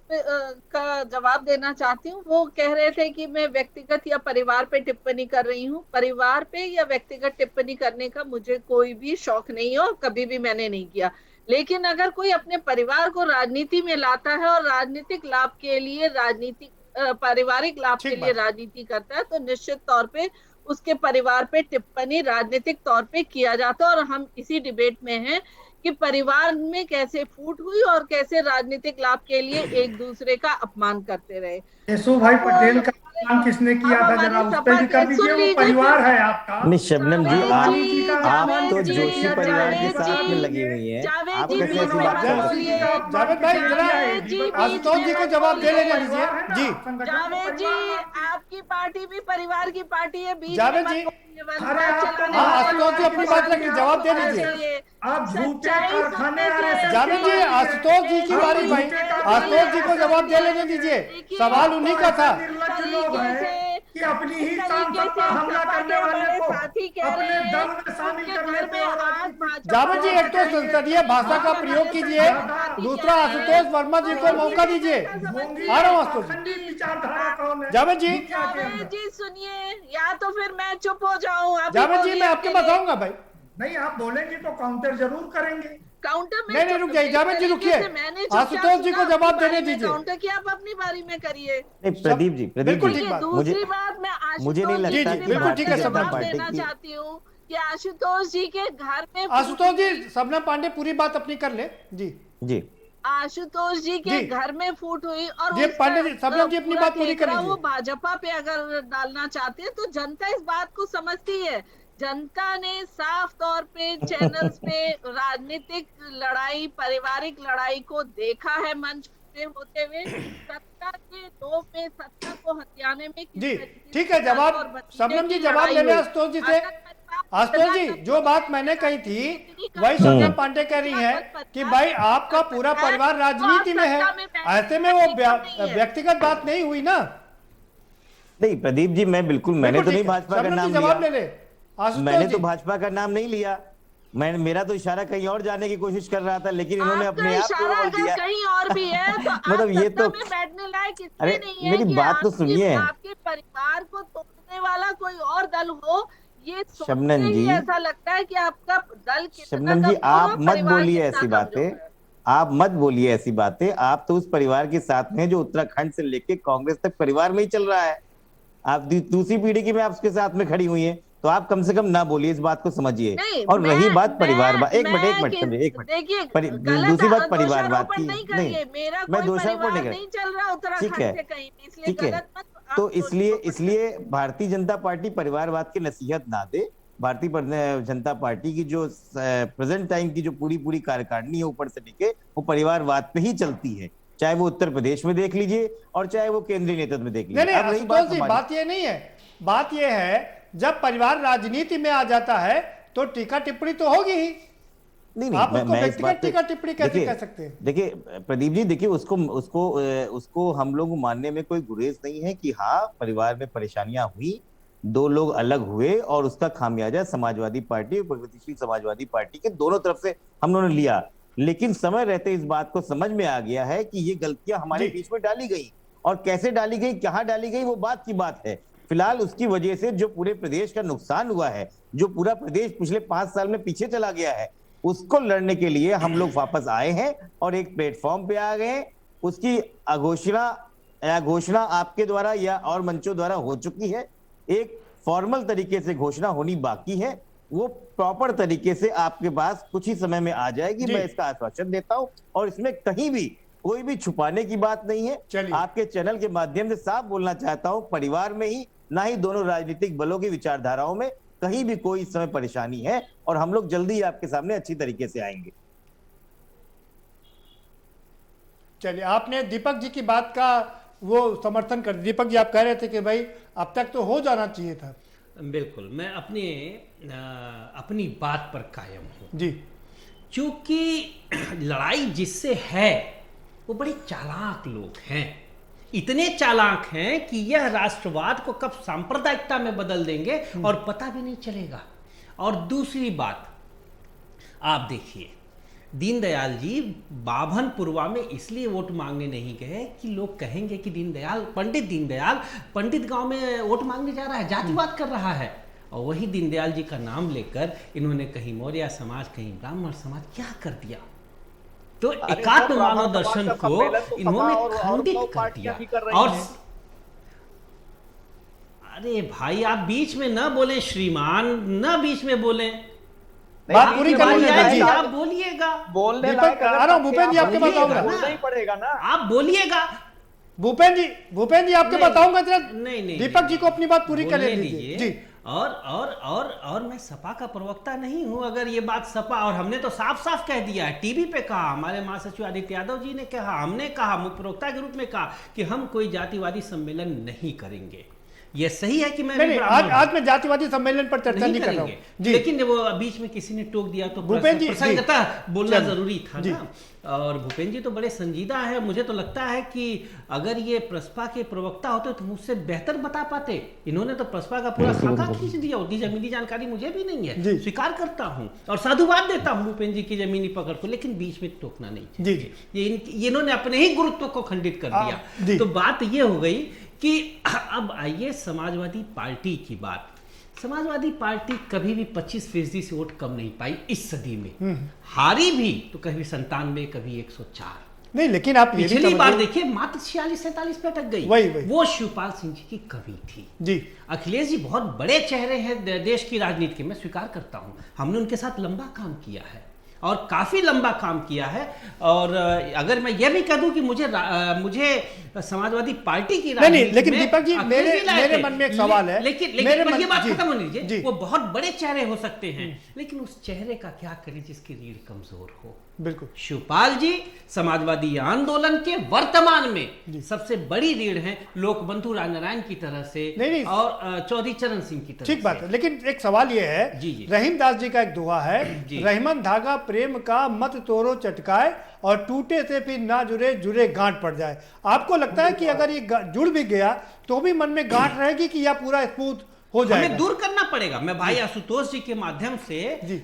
का जवाब देना चाहती हूँ। वो कह रहे थे कि मैं व्यक्तिगत या परिवार पे टिप्पणी कर रही हूँ। परिवार पे या व्यक्तिगत टिप्पणी करने का मुझे कोई भी शौक नहीं है और कभी भी मैंने नहीं किया। लेकिन अगर कोई अपने परिवार को राजनीति में लाता है और राजनीतिक लाभ के लिए राजनीति पारिवारिक लाभ के लिए राजनीति करता है तो निश्चित तौर पे उसके परिवार पे टिप्पणी राजनीतिक तौर पे किया जाता है। और हम इसी डिबेट में हैं कि परिवार में कैसे फूट हुई और कैसे राजनीतिक लाभ के लिए एक दूसरे का अपमान करते रहे। केशव भाई पटेल का अपमान किसने किया था, जरा उस पे भी कर दीजिए, वो परिवार है आपका। नहीं शबनम जी, आप तो जोशी परिवार के साथ में लगी हुई हैं, आप कैसे ऐसी बात कर रही हैं? जावेद भाई जरा आशुतोष जी को जवाब दे लेने दीजिए। जी जावेद जी, आपकी पार्टी भी परिवार की पार्टी है। बीच जावेद जी, आशुतोष जी अपनी बात रखिए, जवाब दे दीजिए। आप झूठे कारखाने जावेद जी, आशुतोष जी की बारी भाई, आशुतोष जी को जवाब दे लेने दीजिए, सवाल उन्हीं का था। कि अपनी ही सांसद पर हमला करने वाले को अपने दल में शामिल कर लेते हैं। जावेद जी, एक तो संसदीय भाषा का प्रयोग कीजिए, दूसरा आशुतोष वर्मा जी को मौका दीजिए। आ रहा हूँ आशुतोष। जावेद जी सुनिए, या तो फिर मैं चुप हो जाऊं। जावेद जी, मैं आपके पास आऊंगा भाई। नहीं, आप बोलेंगे तो काउंटर जरूर करेंगे। काउंटर में नहीं रुक जाइए जावेद जी, रुकिए, आशुतोष जी को जवाब देने दीजिए। काउंटर किया आप अपनी बारी में करिए। नहीं प्रदीप जी, दूसरी बात मैं मुझे नहीं लगता कि बिल्कुल ठीक है, जवाब देना चाहती हूँ कि आशुतोष जी के घर में, आशुतोष जी शबनम पांडे पूरी बात अपनी कर ले। जी जी, आशुतोष जी के घर में फूट हुई और पांडे जी, शबनम जी अपनी बात पूरी कर लीजिए। वो भाजपा पे अगर डालना चाहते हैं तो जनता इस बात को समझती है। जनता ने साफ तौर पे चैनल्स पे राजनीतिक लड़ाई, पारिवारिक लड़ाई को देखा है मंच पे होते हुए। सत्ता के लोभ में सत्ता को हथियाने में जी ठीक है, जवाब शबनम जी जवाब ले लें आशुतोष जी से। आशुतोष जी, जो बात मैंने कही थी वही शबनम पांडे कह रही है कि भाई आपका पूरा परिवार राजनीति में है, ऐसे में वो व्यक्तिगत बात नहीं हुई ना। नहीं प्रदीप जी, मैं बिल्कुल, मैंने तो नहीं भाजपा का नाम जवाब ले ले। मैंने तो भाजपा का नाम नहीं लिया, मेरा तो इशारा कहीं और जाने की कोशिश कर रहा था, लेकिन इन्होंने अपने आप को बोल दिया कहीं और भी है तो मतलब ये तो बैठने लायक इसलिए अरे नहीं है मेरी बात तो सुनिए। आपके परिवार को तोड़ने वाला कोई और दल हो, ये शबनम जी, ऐसा लगता है कि आपका दल शबनम जी, आप मत बोलिए ऐसी बातें, आप मत बोलिए ऐसी बातें। आप तो उस परिवार के साथ में जो उत्तराखंड से लेके कांग्रेस तक परिवार में ही चल रहा है। आप दूसरी पीढ़ी की में आपके साथ में खड़ी हुई है, तो आप कम से कम ना बोलिए, इस बात को समझिए। और रही बात परिवारवाद, एक मिनट, दूसरी बात परिवारवाद की, नहीं मैं दोषारोपण नहीं कर रहा, ठीक है। तो इसलिए भारतीय जनता पार्टी परिवारवाद की नसीहत ना दे। भारतीय जनता पार्टी की जो प्रेजेंट टाइम की जो पूरी कार्यकारिणी है ऊपर से नीचे, वो परिवारवाद पे ही चलती है, चाहे वो उत्तर प्रदेश में देख लीजिए और चाहे वो केंद्रीय नेतृत्व में देख लीजिए। नहीं, बात ये नहीं है, बात ये है जब परिवार राजनीति में आ जाता है तो टीका टिप्पणी तो होगी ही। नहीं, आप उसको व्यक्तिगत टीका टिप्पणी कैसे कह सकते हैं? देखिए प्रदीप जी, देखिए उसको हम लोग मानने में कोई गुरेज नहीं है कि हाँ परिवार में परेशानियां हुई, दो लोग अलग हुए और उसका खामियाजा समाजवादी पार्टी और प्रगतिशील समाजवादी पार्टी के दोनों तरफ से हम लोगों ने लिया। लेकिन समय रहते इस बात को समझ में आ गया है कि ये गलतियां हमारे बीच में डाली गई, और कैसे डाली गई, कहाँ डाली गई, वो बात की बात है। फिलहाल उसकी वजह से जो पूरे प्रदेश का नुकसान हुआ है, जो पूरा प्रदेश पिछले 5 साल में पीछे चला गया है, उसको लड़ने के लिए हम लोग वापस आए हैं और एक प्लेटफॉर्म पे आ गए। उसकी घोषणा आपके द्वारा या और मंचों द्वारा हो चुकी है। एक फॉर्मल तरीके से घोषणा होनी बाकी है, वो प्रॉपर तरीके से आपके पास कुछ ही समय में आ जाएगी, मैं इसका आश्वासन देता हूं। और इसमें कहीं भी कोई भी छुपाने की बात नहीं है। आपके चैनल के माध्यम से साफ बोलना चाहता हूं, परिवार में ही ना ही दोनों राजनीतिक बलों की विचारधाराओं में कहीं भी कोई इस समय परेशानी है, और हम लोग जल्दी ही आपके सामने अच्छी तरीके से आएंगे। चलिए, आपने दीपक जी की बात का वो समर्थन कर, दीपक जी आप कह रहे थे कि भाई अब तक तो हो जाना चाहिए था। बिल्कुल, मैं अपनी बात पर कायम हूँ जी। क्योंकि लड़ाई जिससे है वो बड़े चालाक लोग हैं, इतने चालाक हैं कि यह राष्ट्रवाद को कब सांप्रदायिकता में बदल देंगे और पता भी नहीं चलेगा। और दूसरी बात, आप देखिए, दीनदयाल जी बाभनपुरवा में इसलिए वोट मांगने नहीं गए कि लोग कहेंगे कि पंडित दीनदयाल पंडित गांव में वोट मांगने जा रहा है, जातिवाद कर रहा है। और वही दीनदयाल जी का नाम लेकर इन्होंने कहीं मौर्य समाज, कहीं ब्राह्मण समाज क्या कर दिया। तो एकात्म मानव दर्शन को इन्होंने खंडित कर दिया। अरे भाई आप बीच में न बोले श्रीमान, न बीच में बोले। बात पूरी कर लीजिए, आप बोलिएगा। बोलने दीपक आ रहा हूँ, भूपेंद्र जी आपके बताऊंगा, बोलना ही पड़ेगा ना। आप बोलिएगा। भूपेंद्र जी आपके बताऊंगा जरा। नहीं, दीपक जी को अपनी बात पूरी कर लीजिए जी। और मैं सपा का प्रवक्ता नहीं हूं। अगर ये बात सपा, और हमने तो साफ साफ कह दिया है, टीवी पे कहा, हमारे महासचिव आदित्य यादव जी ने कहा, हमने कहा, मुख्य प्रवक्ता के रूप में कहा कि हम कोई जातिवादी सम्मेलन नहीं करेंगे। ये सही है कि मैं आज मैं जातिवादी सम्मेलन पर चर्चा नहीं कर रहा हूं जी। लेकिन वो बीच में किसी ने टोक दिया तो प्रसंगतः बोलना जरूरी था ना। और भूपेंद्र जी तो बड़े संजीदा है। मुझे तो लगता है कि अगर ये प्रसपा के प्रवक्ता होते तो मुझसे बेहतर बता पाते। इन्होंने तो प्रसपा का पूरा खाका खींच दिया। उतनी जमीनी जानकारी मुझे भी नहीं है, स्वीकार करता हूं और साधुवाद देता हूं भूपेंद्र जी की जमीनी पकड़ को, लेकिन बीच में टोकना नहीं चाहिए। ये इन्होंने अपने ही गुरुत्व को खंडित कर दिया। तो बात ये हो गई कि अब आइए समाजवादी पार्टी की बात। समाजवादी पार्टी कभी भी 25% से वोट कम नहीं पाई इस सदी में। हारी भी तो कभी 97, कभी 104। नहीं, लेकिन आप पिछली बार देखिए मात्र 46-47 पे अटक गई। वही। वो शिवपाल सिंह जी की कमी थी जी। अखिलेश जी बहुत बड़े चेहरे हैं देश की राजनीति के, मैं स्वीकार करता हूं। हमने उनके साथ लंबा काम किया है और काफी लंबा काम किया है। और अगर मैं यह भी कह दूं कि मुझे समाजवादी पार्टी की नहीं, लेकिन दीपक जी मेरे मन में एक सवाल है। लेकिन ये बात खत्म होनी चाहिए। वो बहुत बड़े चेहरे हो सकते हैं, लेकिन उस चेहरे का क्या करें जिसकी रीढ़ कमजोर हो। बिल्कुल। शिवपाल जी समाजवादी आंदोलन के वर्तमान में सबसे बड़ी रीढ़ है, लोकबंधु राजनारायण की तरह से और चौधरी चरण सिंह की तरह। ठीक बात है, लेकिन एक सवाल यह है, रहीम दास जी का एक दोहा है, रहीमन धागा प्रेम का मत तोड़ो चटकाए और टूटे से फिर ना जुड़े गांठ पड़ जाए। आपको लगता है कि अगर ये जुड़ भी गया तो भी मन में गांठ रहेगी कि यह पूरा स्मूथ हो जाएगा? हमें दूर करना पड़ेगा। मैं भाई आशुतोष जी के माध्यम से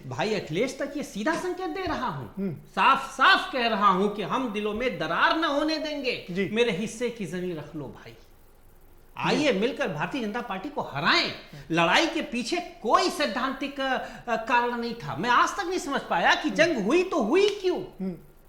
भाई अखिलेश तक ये सीधा संकेत दे रहा हूं, साफ साफ कह रहा हूं कि हम दिलों में दरार न होने देंगे। मेरे हिस्से की जमीन रख लो भाई, आइए मिलकर भारतीय जनता पार्टी को हराएं। लड़ाई के पीछे कोई सैद्धांतिक कारण नहीं था। मैं आज तक नहीं समझ पाया कि जंग हुई तो हुई क्यों।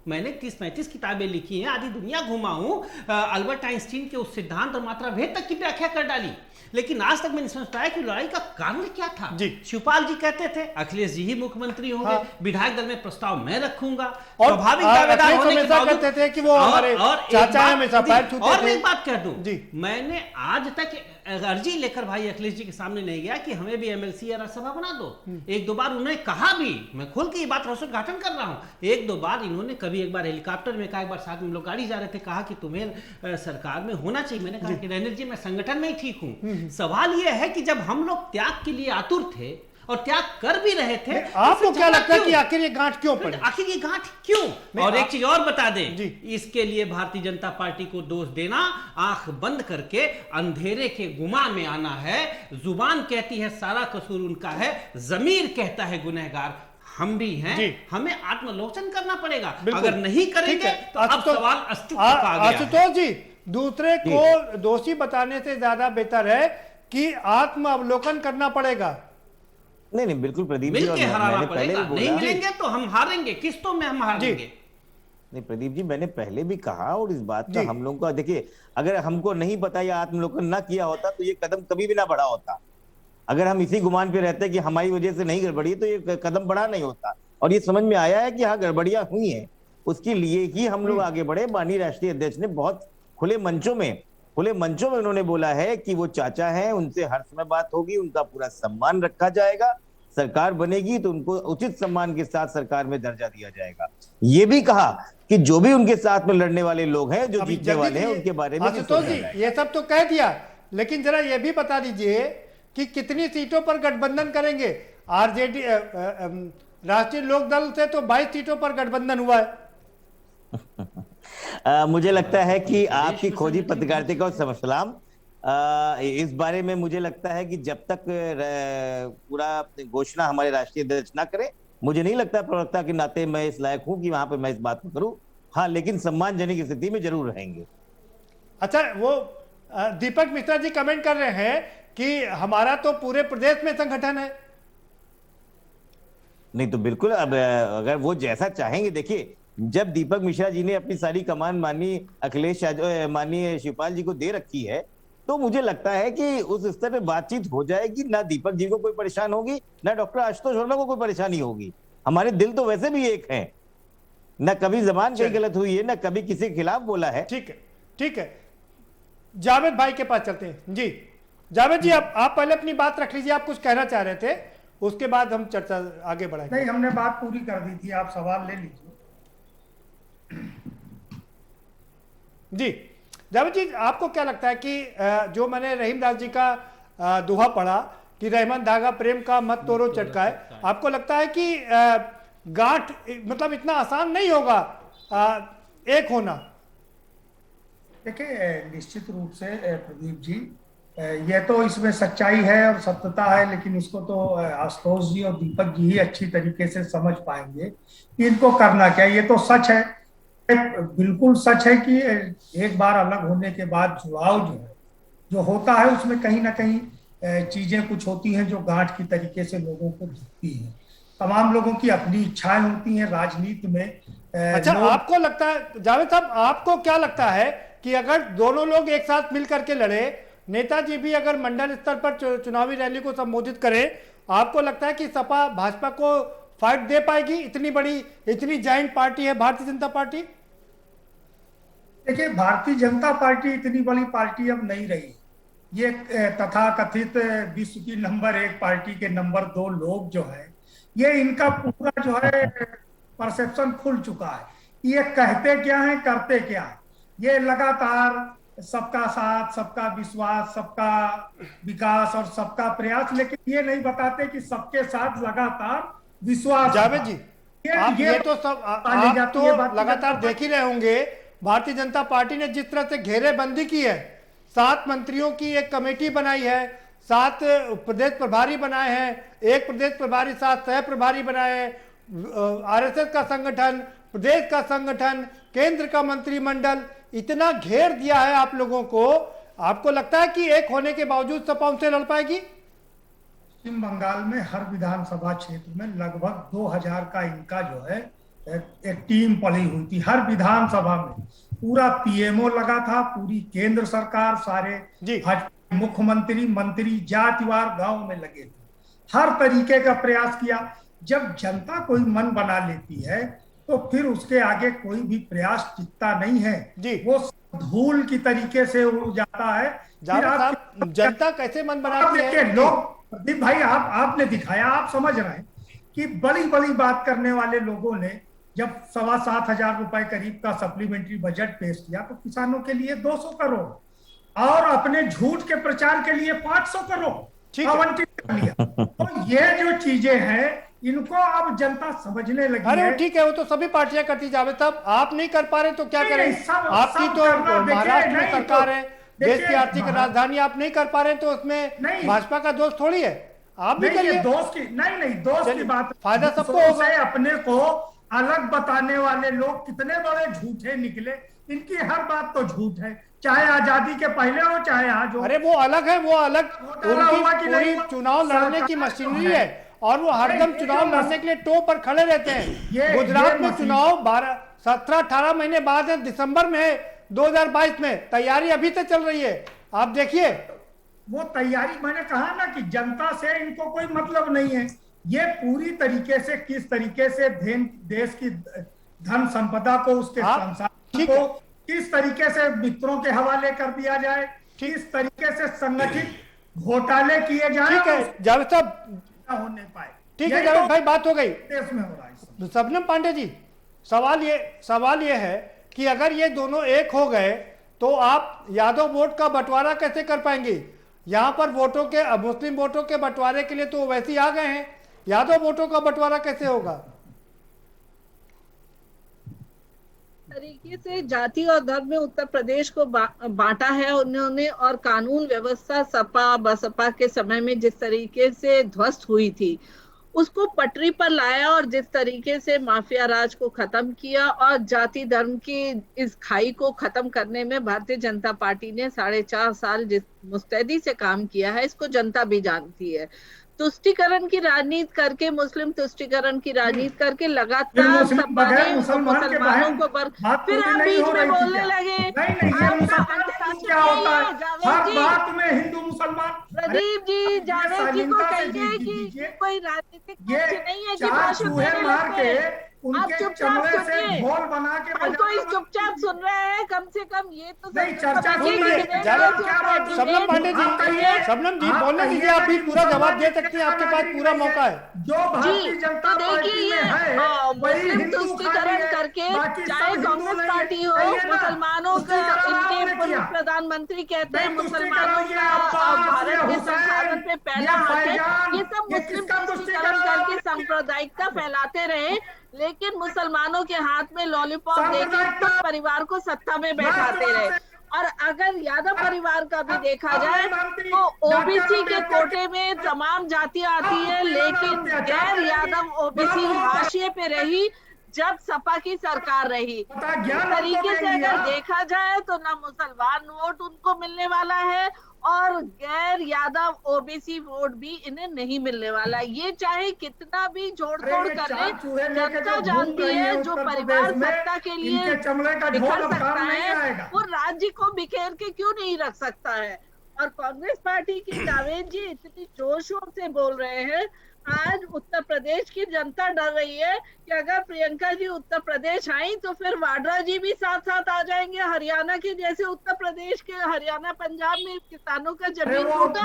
मैंने 30-35 किताबें लिखी हैं, आधी दुनिया घुमा हूं, अल्बर्ट आइंस्टीन के उस सिद्धांत और मात्रा भेद तक की व्याख्या कर डाली, लेकिन आज तक मैं नहीं समझ पाया कि लड़ाई का कारण क्या था। शिवपाल जी कहते थे अखिलेश जी ही मुख्यमंत्री होंगे, विधायक दल में प्रस्ताव मैं रखूंगा। स्वाभाविक दावेदार होने के बावजूद कहते थे कि वो हमारे चाचा हमेशा पैर छूते थे। और मैं एक बात कह दूं, मैंने आज तक अर्जी लेकर भाई अखिलेश जी के सामने नहीं गया कि हमें भी एमएलसी या राज्यसभा बना दो। एक दो बार उन्होंने कहा भी, मैं खुल के ये बात रोषोद्घाटन कर रहा हूं, एक दो बार इन्होंने कभी एक बार हेलीकॉप्टर में कहा, एक बार साथ में लोग गाड़ी जा रहे थे, कहा कि तुम्हें सरकार में होना चाहिए। मैंने कहा कि रहने जी मैं संगठन में ही ठीक हूं। सवाल यह है कि जब हम लोग त्याग के लिए आतुर थे और त्याग कर भी रहे थे, आपको क्या लगता है कि आखिर ये गांठ क्यों पड़ी? आखिर ये गांठ क्यों? और एक चीज और बता दें, इसके लिए भारतीय जनता पार्टी को दोष देना आंख बंद करके अंधेरे के गुमा में आना है। जुबान कहती है सारा कसूर उनका है, जमीर कहता है गुनहगार हम भी हैं। हमें आत्मलोचन करना पड़ेगा। अगर नहीं करेंगे तो अब सवाल अस्तित्व का आ गया। आशुतोष जी, दूसरे को दोषी बताने से ज्यादा बेहतर है कि आत्म अवलोकन करना पड़ेगा। नहीं, बिल्कुल प्रदीप जी, मिलके हराना पड़ेगा। नहीं मिलेंगे तो हम हारेंगे, किस्तों में हम हारेंगे। नहीं प्रदीप जी, मैंने पहले भी कहा और इस बात का हम लोगों का, देखिए अगर हमको नहीं पता या आत्मलोकन ना किया होता तो ये कदम कभी भी ना बढ़ा होता। अगर हम इसी गुमान पे रहते कि हमारी वजह से नहीं गड़बड़ी तो ये कदम बढ़ा नहीं होता। और ये समझ में आया है कि हाँ गड़बड़ियां हुई हैं, उसके लिए ही हम लोग आगे बढ़े। माननीय राष्ट्रीय अध्यक्ष ने बहुत खुले मंचों में उन्होंने बोला है कि वो चाचा हैं, उनसे हर समय बात होगी, उनका पूरा सम्मान रखा जाएगा, सरकार बनेगी तो उनको उचित सम्मान के साथ सरकार में दर्जा दिया जाएगा। ये भी कहा कि जो भी उनके साथ में लड़ने वाले लोग हैं, जो जीतने वाले हैं, उनके बारे में ये सब तो कह दिया, लेकिन जरा ये भी बता दीजिए कि कितनी सीटों पर गठबंधन करेंगे? आरजेडी राष्ट्रीय लोकदल से तो 22 सीटों पर गठबंधन हुआ है। मुझे लगता है कि आपकी खोजी पत्रकारिता का सलाम। इस बारे में मुझे लगता है कि जब तक पूरा घोषणा हमारे राष्ट्रीय अध्यक्ष ना करे, मुझे नहीं लगता प्रवक्ता के नाते मैं इस लायक हूं कि वहां पे मैं इस बात को करूं। हाँ, लेकिन सम्मानजनक स्थिति में जरूर रहेंगे। अच्छा, वो दीपक मिश्रा जी कमेंट कर रहे हैं कि हमारा तो पूरे प्रदेश में संगठन है। नहीं तो बिल्कुल, अब अगर वो जैसा चाहेंगे, देखिए जब दीपक मिश्रा जी ने अपनी सारी कमान माननीय अखिलेश यादव, माननीय शिवपाल जी को दे रखी है, तो मुझे लगता है कि उस स्तर पे बातचीत हो जाएगी, ना दीपक जी को कोई परेशान होगी, ना डॉक्टर आशुतोष वर्मा को कोई परेशानी होगी। हमारे दिल तो वैसे भी एक हैं, ना कभी जबान कहीं गलत हुई है, ना कभी किसी के खिलाफ बोला है। ठीक है, ठीक है, जावेद भाई के पास चलते हैं। जी जावेद जी, आप पहले अपनी बात रख लीजिए, आप कुछ कहना चाह रहे थे, उसके बाद हम चर्चा आगे बढ़ाएंगे। नहीं, हमने बात पूरी कर दी थी, आप सवाल ले लीजिए। जी जावेद जी, आपको क्या लगता है कि जो मैंने रहीम दास जी का दोहा पढ़ा कि रहमत धागा प्रेम का मत तोड़ो चटकाए, आपको लगता है कि गांठ मतलब इतना आसान नहीं होगा एक होना? देखिए, निश्चित रूप से प्रदीप जी, ये तो इसमें सच्चाई है और सत्यता है, लेकिन इसको तो आशुतोष जी और दीपक जी ही अच्छी तरीके से समझ पाएंगे कि इनको करना क्या। ये तो सच है, बिल्कुल सच है कि एक बार अलग होने के बाद जुड़ाव जो होता है उसमें कहीं ना कहीं चीजें कुछ होती हैं जो गांठ की तरीके से लोगों को दिखती हैं। तमाम लोगों की अपनी इच्छाएं होती हैं राजनीति में। अच्छा, आपको लगता है जावेद साहब, आपको क्या लगता है कि अगर दोनों लोग एक साथ मिल करके लड़े, नेताजी भी अगर मंडल स्तर पर चुनावी रैली को संबोधित करें, आपको लगता है कि सपा भाजपा को फाइट दे पाएगी? इतनी बड़ी, इतनी जाइंट पार्टी है भारतीय जनता पार्टी। देखिए, भारतीय जनता पार्टी इतनी बड़ी पार्टी अब नहीं रही। ये तथाकथित विश्व की नंबर 1 पार्टी के नंबर 2 लोग जो है, ये इनका पूरा जो है परसेप्शन खुल चुका है। ये कहते क्या है, करते क्या है। ये लगातार सबका साथ, सबका विश्वास, सबका विकास और सबका प्रयास, लेकिन ये नहीं बताते कि सबके साथ लगातार विश्वास। जावेद जी, ये तो सब आप तो लगातार देख ही रहे होंगे, भारतीय जनता पार्टी ने जिस तरह से घेरेबंदी की है, 7 मंत्रियों की एक कमेटी बनाई है, 7 प्रदेश प्रभारी बनाए हैं, 1 प्रदेश प्रभारी, 7 सह प्रभारी बनाए हैं, आरएसएस का संगठन, प्रदेश का संगठन, केंद्र का मंत्रिमंडल, इतना घेर दिया है आप लोगों को। आपको लगता है कि एक होने के बावजूद सपा उनसे लड़ पाएगी? पश्चिम बंगाल में हर विधानसभा क्षेत्र में लगभग 2000 का इनका जो है एक टीम पड़ी हुई थी। हर विधानसभा में पूरा पीएमओ लगा था, पूरी केंद्र सरकार, सारे मुख्यमंत्री, मंत्री जातिवार गांव में लगे थे। हर तरीके का प्रयास किया। जब जनता कोई मन बना लेती है तो फिर उसके आगे कोई भी प्रयास टिकता नहीं है जी। वो धूल की तरीके से उड़ जाता है। जनता कैसे मन बनाती है? लोग, प्रदीप भाई, आपने दिखाया, आप समझ रहे हैं कि बड़ी बड़ी बात करने वाले लोगों ने जब 7,500 रुपए करीब का सप्लीमेंट्री बजट पेश किया तो किसानों के लिए 200 करोड़ और अपने झूठ के प्रचार के लिए 500 करोड़ आवंटित कर लिया। तो ये जो चीजें हैं, इनको अब जनता समझने लगी है। अरे ठीक है, वो तो सभी पार्टियां करती। जावेद साहब, आप नहीं कर पा रहे तो क्या करें? आपकी तो महाराष्ट्र में सरकार है, देश की आर्थिक राजधानी, आप नहीं कर पा रहे तो उसमें भाजपा का दोष थोड़ी है। आप भी करिए। दोस्त की नहीं दोस्त की बात, फायदा सबको होगा। अपने को अलग बताने वाले लोग कितने बड़े झूठे निकले। इनकी हर बात तो झूठ है, चाहे आजादी के पहले हो चाहे आज हो। अरे वो अलग है, वो अलग उनकी पूरी चुनाव लड़ने की मशीनरी है और वो हरदम चुनाव लड़ने के लिए टॉप पर खड़े रहते हैं। गुजरात में चुनाव 17-18 महीने बाद है, दिसंबर में है 2022 में। तैयारी अभी तक चल रही है, आप देखिए। वो तैयारी, मैंने कहा ना कि जनता से इनको कोई मतलब नहीं है। ये पूरी तरीके से किस तरीके से देश की धन संपदा को, उसके संसाधन को किस तरीके से मित्रों के हवाले कर दिया जाए, किस तरीके से संगठित घोटाले किए जाए। ठीक है जावेद साहब, होने पाए। ठीक है जावेद भाई, बात हो गई। देश में हो रहा है। शबनम पांडे जी, सवाल ये है कि अगर ये दोनों एक हो गए तो आप यादव वोट का बंटवारा कैसे कर पाएंगे? यहाँ पर वोटों के, मुस्लिम वोटों के बंटवारे के लिए तो वैसे ही आ गए हैं, यादव वोटों का बंटवारा कैसे होगा? तरीके से जाति और धर्म में उत्तर प्रदेश को बांटा है उन्होंने, और कानून व्यवस्था सपा बसपा के समय में जिस तरीके से ध्वस्त हुई थी उसको पटरी पर लाया, और जिस तरीके से माफिया राज को खत्म किया और जाति धर्म की इस खाई को खत्म करने में भारतीय जनता पार्टी ने 4.5 साल जिस मुस्तैदी से काम किया है, इसको जनता भी जानती है। तुष्टीकरण की राजनीति करके, मुस्लिम तुष्टीकरण की राजनीति करके लगातार मुसलमानों को फिर आप बीच में बोलने लगे। आपको क्या होता है? हर बात में हिंदू मुसलमान। प्रदीप जी, जावेद जी को कहिए कि कोई राजनीतिक पक्ष नहीं है कि भाषण देने लगते हैं। आप चुपचाप सुनिए, ढोल बना के हर कोई चुपचाप सुन रहे हैं, कम से कम ये तो नहीं, चर्चा सुन रहे। शबनम पांडे जी, शबनम जी बोलने दीजिए, आप भी पूरा जवाब दे सकते हैं, आपके पास पूरा मौका है। जो भारतीय जनता पार्टी में है मुस्लिम तुष्टीकरण करके, चाहे कांग्रेस पार्टी हो, मुसलमानों का इनके पूर्व प्रधानमंत्री कहते हैं मुसलमानों का भारत के संस्थापन पे पहला हाथ है, ये सब मुस्लिम तुष्टीकरण करके सांप्रदायिकता फैलाते रहे, लेकिन मुसलमानों के हाथ में लॉलीपॉप देके खुद परिवार को सत्ता में बैठाते रहे। और अगर यादव परिवार का भी देखा जाए तो ओबीसी के कोटे में तमाम जातियां आती है, लेकिन गैर यादव ओबीसी हाशिए पे रही जब सपा की सरकार रही। इस तरीके से अगर देखा जाए तो ना मुसलमान वोट उनको मिलने वाला है और गैर यादव ओबीसी वोट भी इन्हें नहीं मिलने वाला। ये चाहे कितना भी जोड़ तोड़ कर ले, जनता जानती है जो परिवार सत्ता के लिए बिखर सकता है वो राज्य को बिखेर के क्यों नहीं रख सकता है। और कांग्रेस पार्टी के जावेद जी इतनी जोशों से बोल रहे हैं, आज उत्तर प्रदेश की जनता डर रही है कि अगर प्रियंका जी उत्तर प्रदेश आई तो फिर वाड्रा जी भी साथ साथ आ जाएंगे। हरियाणा के जैसे उत्तर प्रदेश के हरियाणा पंजाब में किसानों का जमीन टूटा,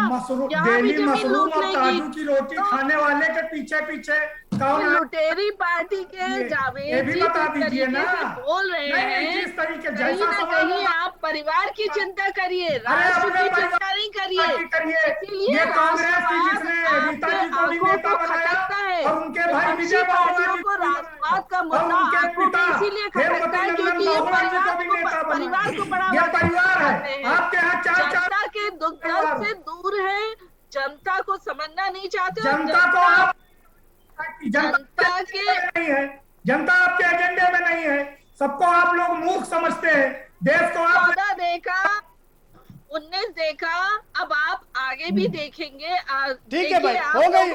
यहाँ भी जमीन लूट लेगी। की रोटी खाने वाले के पीछे पीछे लुटेरी पार्टी के जावेद जी बता दीजिए ना, बोल रहे हैं, कहीं ना कहीं आप परिवार की चिंता करिए, राष्ट्र की चिंता नहीं करिए। इसीलिए खटकता है, विपक्षी पार्टियों को राष्ट्रवाद का मुद्दा आंखों में इसीलिए खटकता है क्योंकि ये परिवार को बढ़ावा देते हैं। जनता के दुख दर्द से दूर है, जनता को समझना नहीं चाहते। जनता के नहीं है, जनता आपके एजेंडे में नहीं है, सबको आप लोग मूर्ख समझते हैं। देश को आप 14 देखा, 19 देखा, अब आप आगे भी देखेंगे। ठीक है भाई, हो गई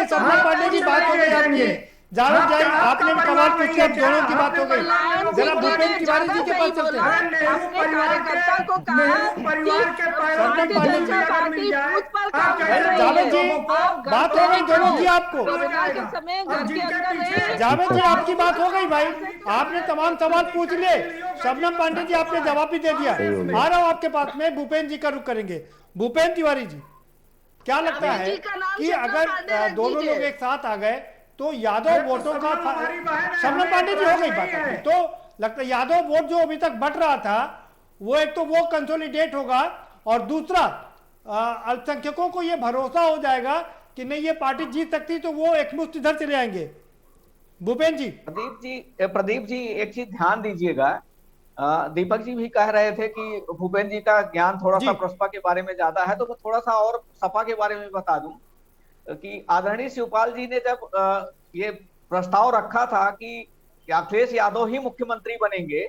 शबनम पांडे जी, बात हो गई आपकी। जावेद जी, आपने सवाल पूछे, अब दोनों की बात हो गई। जरा भूपेंद्र तिवारी जी के पास चलते हैं। जावेद जी, बात हो गई दोनों की आपको। जावेद जी, आपकी बात हो गई भाई, आपने तमाम सवाल पूछ लिए। शबनम पांडे जी, आपने जवाब भी दे दिया। आ रहा हूँ आपके पास में, भूपेंद्र जी का रुख करेंगे। भूपेंद्र तिवारी जी, क्या लगता है कि अगर दोनों लोग एक साथ आ गए तो यादव वोटों का, शबनम पांडे जी हो गई बात, तो लगता है यादव वोट जो अभी तक बढ़ रहा था वो एक तो वो कंसोलिडेट होगा और दूसरा अल्पसंख्यकों को ये भरोसा हो जाएगा कि नहीं ये पार्टी जीत सकती, तो वो एकमुश्त इधर चले आएंगे। भूपेंद्र जी। प्रदीप जी एक चीज ध्यान दीजिएगा, दीपक जी भी कह रहे थे कि भूपेंद्र जी का ज्ञान थोड़ा सा प्रसपा के बारे में ज्यादा है, तो मैं थोड़ा सा और सपा के बारे में बता दूं कि आदरणीय शिवपाल जी ने जब ये प्रस्ताव रखा था कि अखिलेश यादव ही मुख्यमंत्री बनेंगे,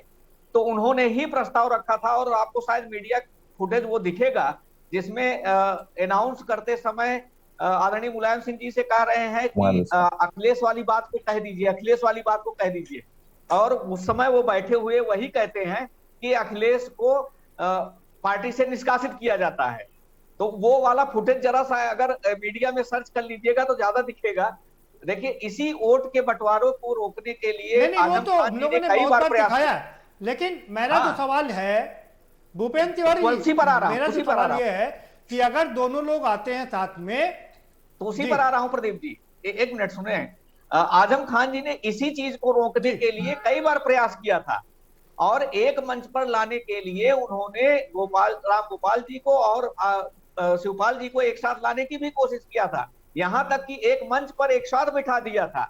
तो उन्होंने ही प्रस्ताव रखा था। और आपको शायद मीडिया फुटेज वो दिखेगा जिसमें अनाउंस करते समय आदरणीय मुलायम सिंह जी से कह रहे हैं कि अखिलेश वाली बात को कह दीजिए, अखिलेश वाली बात को कह दीजिए। और उस समय वो बैठे हुए वही कहते हैं कि अखिलेश को पार्टी से निष्कासित किया जाता है। तो वो वाला फुटेज जरा सा अगर मीडिया में सर्च कर लीजिएगा तो ज्यादा दिखेगा। देखिए, इसी वोट के बंटवारों को रोकने के लिए वो तो हम लोगों ने बहुत बार दिखाया, लेकिन मेरा जो सवाल है भूपेंद्र तिवारी, मेरा जो सवाल ये है कि अगर दोनों लोग आते हैं साथ में, तो उसी पर आ रहा हूं प्रदीप जी, एक मिनट सुने। आजम खान जी ने इसी चीज को रोकने के लिए कई बार प्रयास किया था और एक मंच पर लाने के लिए उन्होंने राम गोपाल जी को और शिवपाल जी को एक साथ लाने की भी कोशिश किया था, यहां तक कि एक मंच पर एक साथ बिठा दिया था।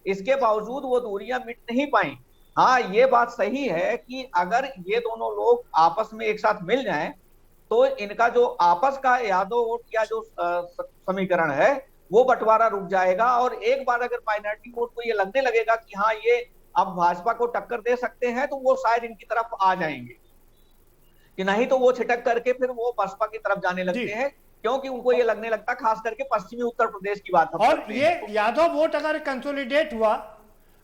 इसके बावजूद वो दूरियां मिट नहीं पाई। हाँ, ये बात सही है कि अगर ये दोनों लोग आपस में एक साथ मिल जाएं तो इनका जो आपस का यादव वोट या जो समीकरण है वो बंटवारा रुक जाएगा। और एक बार अगर माइनॉरिटी वोट को ये लगने लगेगा कि हाँ ये अब भाजपा को टक्कर दे सकते हैं, तो वो शायद इनकी तरफ आ जाएंगे, कि नहीं तो वो छिटक करके फिर वो बसपा की तरफ जाने लगते हैं, क्योंकि उनको ये लगने लगता है, खास करके पश्चिमी उत्तर प्रदेश की बात। और ये यादव वोट अगर कंसोलिडेट हुआ,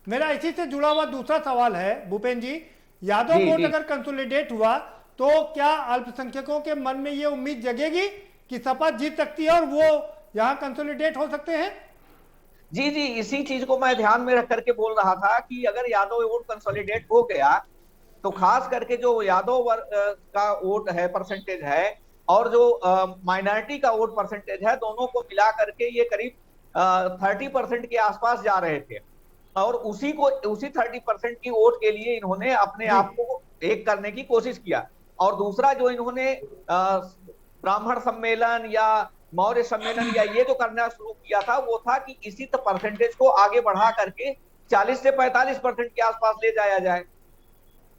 मेरा इसी से जुड़ा हुआ दूसरा सवाल है भूपेंद्र जी, यादव वोट अगर कंसोलिडेट हुआ तो क्या अल्पसंख्यकों के मन में ये उम्मीद जगेगी कि सपा जीत सकती है और वो यहाँ कंसोलिडेट हो सकते हैं? जी जी, इसी चीज को मैं ध्यान में रख करके बोल रहा था कि अगर यादव वोट कंसोलिडेट हो गया तो खास करके जो यादव वर्ग का वोट है, परसेंटेज है, और जो माइनॉरिटी का वोट परसेंटेज है, दोनों को मिला करके ये करीब 30% के आसपास जा रहे थे। और उसी 30% की वोट के लिए इन्होंने अपने आप को एक करने की कोशिश किया। और दूसरा जो इन्होंने ब्राह्मण सम्मेलन या मौर्य सम्मेलन या ये जो करना शुरू किया था, वो था कि इसी परसेंटेज को आगे बढ़ा करके 40 से 45% के आसपास ले जाया जाए।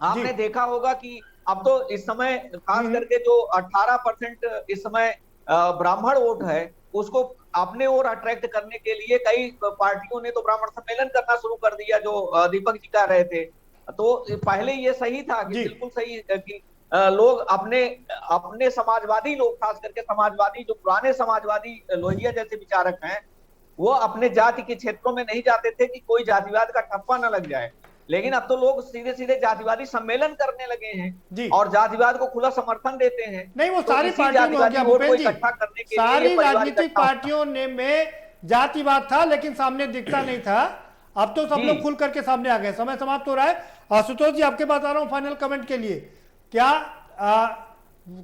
आपने देखा होगा कि अब तो इस समय खास करके जो 18% इस समय ब्राह्मण वोट है, उसको अपने ओर अट्रैक्ट करने के लिए कई पार्टियों ने तो ब्राह्मण सम्मेलन करना शुरू कर दिया, जो दीपक जी कह रहे थे। तो पहले ये सही था कि बिल्कुल सही कि लोग अपने समाजवादी लोग, खास करके समाजवादी, जो पुराने समाजवादी लोहिया जैसे विचारक हैं, वो अपने जाति के क्षेत्रों में नहीं जाते थे कि कोई जातिवाद का ठप्पा न लग जाए। लेकिन अब तो लोग सीधे सीधे जातिवादी सम्मेलन करने लगे हैं और जातिवाद को खुला समर्थन देते हैं। नहीं, वो तो सारी पार्टियों में हो गया भूपेंद्र जी, सारी राजनीतिक पार्टियों ने में जातिवाद था लेकिन सामने दिखता नहीं था। अब तो सब लोग खुल करके सामने आ गए। समय समाप्त हो रहा है। आशुतोष जी, आपके पास आ रहा हूँ फाइनल कमेंट के लिए। क्या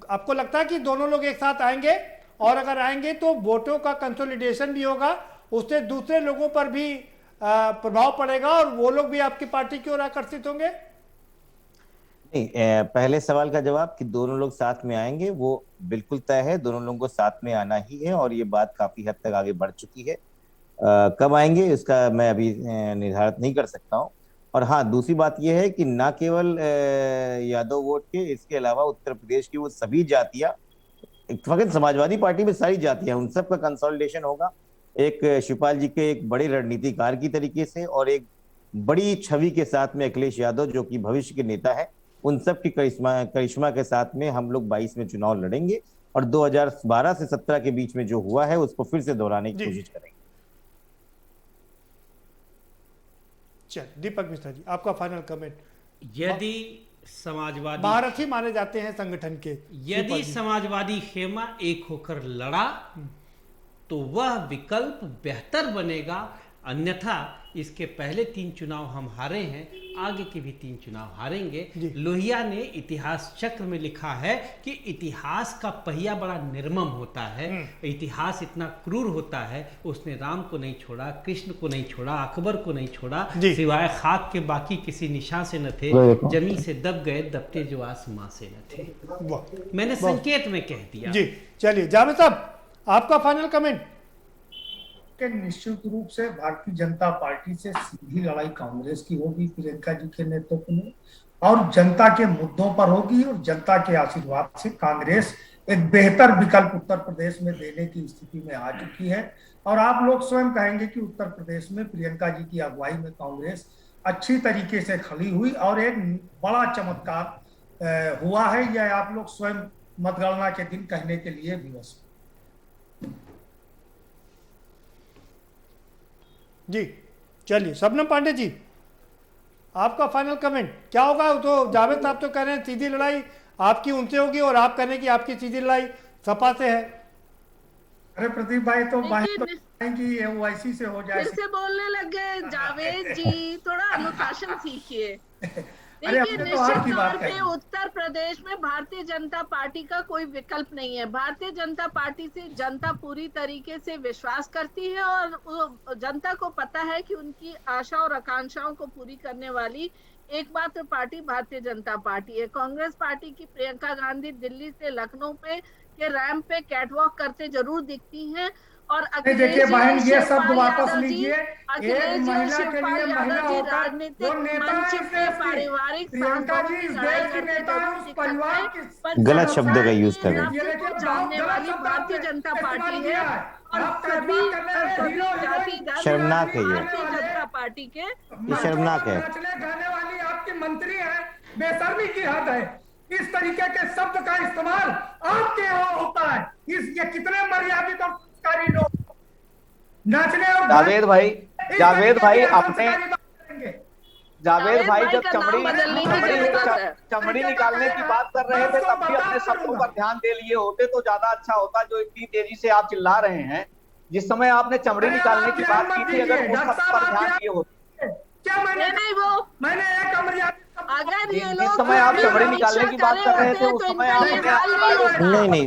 आपको लगता है कि दोनों लोग एक साथ आएंगे, और अगर आएंगे तो वोटों का कंसोलिडेशन भी होगा, उससे दूसरे लोगों पर भी प्रभाव पड़ेगा और वो लोग भी आपकी पार्टी की ओर आकर्षित होंगे? नहीं, पहले सवाल का जवाब कि दोनों लोग साथ में आएंगे वो बिल्कुल तय है। दोनों लोगों को साथ में आना ही है और ये बात काफी हद तक आगे बढ़ चुकी है। कब आएंगे इसका मैं अभी निर्धारित नहीं कर सकता हूँ। और हाँ, दूसरी बात यह है कि ना केवल यादव वोट के, इसके अलावा उत्तर प्रदेश की वो सभी जातियां, फकत समाजवादी पार्टी में सारी जातियां, उन सब का कंसोलिडेशन होगा एक शिवपाल जी के एक बड़े रणनीतिकार की तरीके से और एक बड़ी छवि के साथ में अखिलेश यादव जो कि भविष्य के नेता है, उन सब की करिश्मा के साथ में हम लोग 22 में चुनाव लड़ेंगे और 2012 से 17 के बीच में जो हुआ है उसको फिर से दोहराने की कोशिश करेंगे। चल दीपक मिश्रा जी, आपका फाइनल कमेंट। यदि समाजवादी महारथी माने जाते हैं संगठन के, यदि समाजवादी खेमा एक होकर लड़ा तो वह विकल्प बेहतर बनेगा। अन्यथा इसके पहले 3 चुनाव हम हारे हैं, आगे के भी 3 चुनाव हारेंगे। लोहिया ने इतिहास चक्र में लिखा है कि इतिहास का पहिया बड़ा निर्मम होता है, इतिहास इतना क्रूर होता है। उसने राम को नहीं छोड़ा, कृष्ण को नहीं छोड़ा, अकबर को नहीं छोड़ा, सिवाय खाक के बाकी किसी निशान से न थे। जमी से दब गए, दबते जो आसमां से न थे। मैंने संकेत में कह दिया। जी चलिए जावेद साहब, आपका फाइनल कमेंट। निश्चित रूप से भारतीय जनता पार्टी से सीधी लड़ाई कांग्रेस की होगी प्रियंका जी के नेतृत्व में, और जनता के मुद्दों पर होगी, और जनता के आशीर्वाद से कांग्रेस एक बेहतर विकल्प उत्तर प्रदेश में देने की स्थिति में आ चुकी है। और आप लोग स्वयं कहेंगे कि उत्तर प्रदेश में प्रियंका जी की अगुवाई में कांग्रेस अच्छी तरीके से खड़ी हुई और एक बड़ा चमत्कार हुआ है। यह आप लोग स्वयं मतगणना के दिन कहने के लिए विवश। जी चलिए, शबनम पांडे जी, आपका फाइनल कमेंट क्या होगा? तो जावेद साहब तो कह रहे हैं सीधी लड़ाई आपकी उनसे होगी और आप कह रहे हैं कि आपकी सीधी लड़ाई सपा से है। अरे प्रदीप भाई तो कि ओवैसी से हो जाए। फिर से बोलने लग गए जावेद जी, थोड़ा अनुशासन सीखिए। देखिए, निश्चित तौर पे उत्तर प्रदेश में भारतीय जनता पार्टी का कोई विकल्प नहीं है। भारतीय जनता पार्टी से जनता पूरी तरीके से विश्वास करती है और जनता को पता है कि उनकी आशा और आकांक्षाओं को पूरी करने वाली एकमात्र पार्टी भारतीय जनता पार्टी है। कांग्रेस पार्टी की प्रियंका गांधी दिल्ली से लखनऊ पे के रैंप पे कैटवॉक करते जरूर दिखती हैं। और देखिए बहन, ये शब्द वापस लीजिए। एक महिला के लिए महिला होकर जो नेता पारिवारिक प्रियंका जी इस देश की नेता है, उस परिवार की गलत शब्दों का यूज कर रहे हैं। जानने वाली भारतीय जनता पार्टी है और सभी शर्मनाक है ये, भारतीय जनता पार्टी के शर्मनाक है। नाचने गाने वाली आपकी मंत्री है, बेशर्मी की हद है। इस तरीके के शब्द का इस्तेमाल आपके यहाँ होता है। ये कितने मर्यादित और लोग नाचने और जावेद भाई अपने जावेद भाई जब का नाम बदलने की जरूरत है। चमड़ी निकालने की बात कर रहे थे तब भी अपने शब्दों पर ध्यान दे लिए होते तो ज्यादा अच्छा होता। जो इतनी तेजी से आप चिल्ला रहे हैं, जिस समय आपने चमड़ी निकालने की बात की थी, अगर उस शब्द पर ध्यान दिए होते। नहीं वो मैंने अगर ये लोग जिस समय आप चमड़ी निकालने की बात कर रहे थे उस समय नहीं,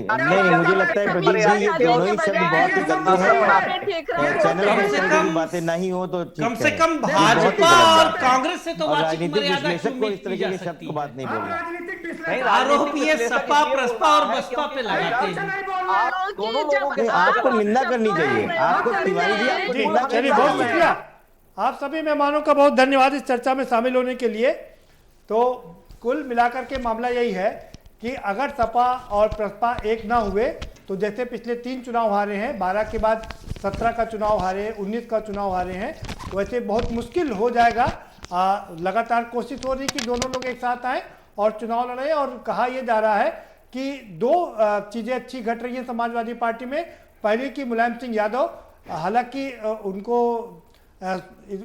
मुझे लगता है प्रदीप जी ये दोनों ही शब्द बहुत ही गंदे हैं। चैनल में इस तरह की बातें नहीं हो तो कम से कम भाजपा और कांग्रेस से तो राजनीतिक विश्लेषक को इस तरह के शब्द को बात नहीं बोलना। आरोप ये सपा प्रसपा और बसपा पे लगाते हैं। आपको निंदा करनी चाहिए, आपको तिवारी जी आपको निंदा चलिए बहुत शुक्रिया आप सभी मेहमानों का, बहुत धन्यवाद इस चर्चा में शामिल होने के लिए। तो कुल मिलाकर के मामला यही है कि अगर सपा और प्रसपा एक ना हुए तो जैसे पिछले 3 चुनाव हारे हैं, 12 के बाद 17 का चुनाव हारे, 19 का चुनाव हारे हैं, वैसे बहुत मुश्किल हो जाएगा। लगातार कोशिश हो रही कि दोनों लोग एक साथ आए और चुनाव लड़े। और कहा यह जा रहा है कि 2 चीज़ें अच्छी घट रही हैं समाजवादी पार्टी में। पहली कि मुलायम सिंह यादव, हालांकि उनको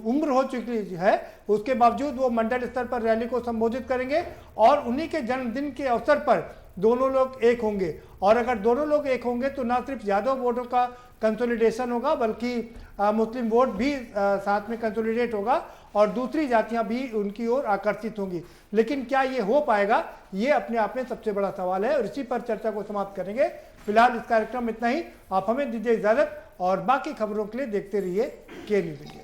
उम्र हो चुकी है, उसके बावजूद वो मंडल स्तर पर रैली को संबोधित करेंगे और उन्हीं के जन्मदिन के अवसर पर दोनों लोग एक होंगे। और अगर दोनों लोग एक होंगे तो ना सिर्फ यादव वोटों का कंसोलिडेशन होगा बल्कि मुस्लिम वोट भी साथ में कंसोलिडेट होगा और दूसरी जातियां भी उनकी ओर आकर्षित होंगी। लेकिन क्या ये हो पाएगा, ये अपने आप में सबसे बड़ा सवाल है और इसी पर चर्चा को समाप्त करेंगे। फिलहाल इस कार्यक्रम में इतना ही। आप हमें दीजिए इजाजत और बाकी खबरों के लिए देखते रहिए के न्यूज़ इंडिया।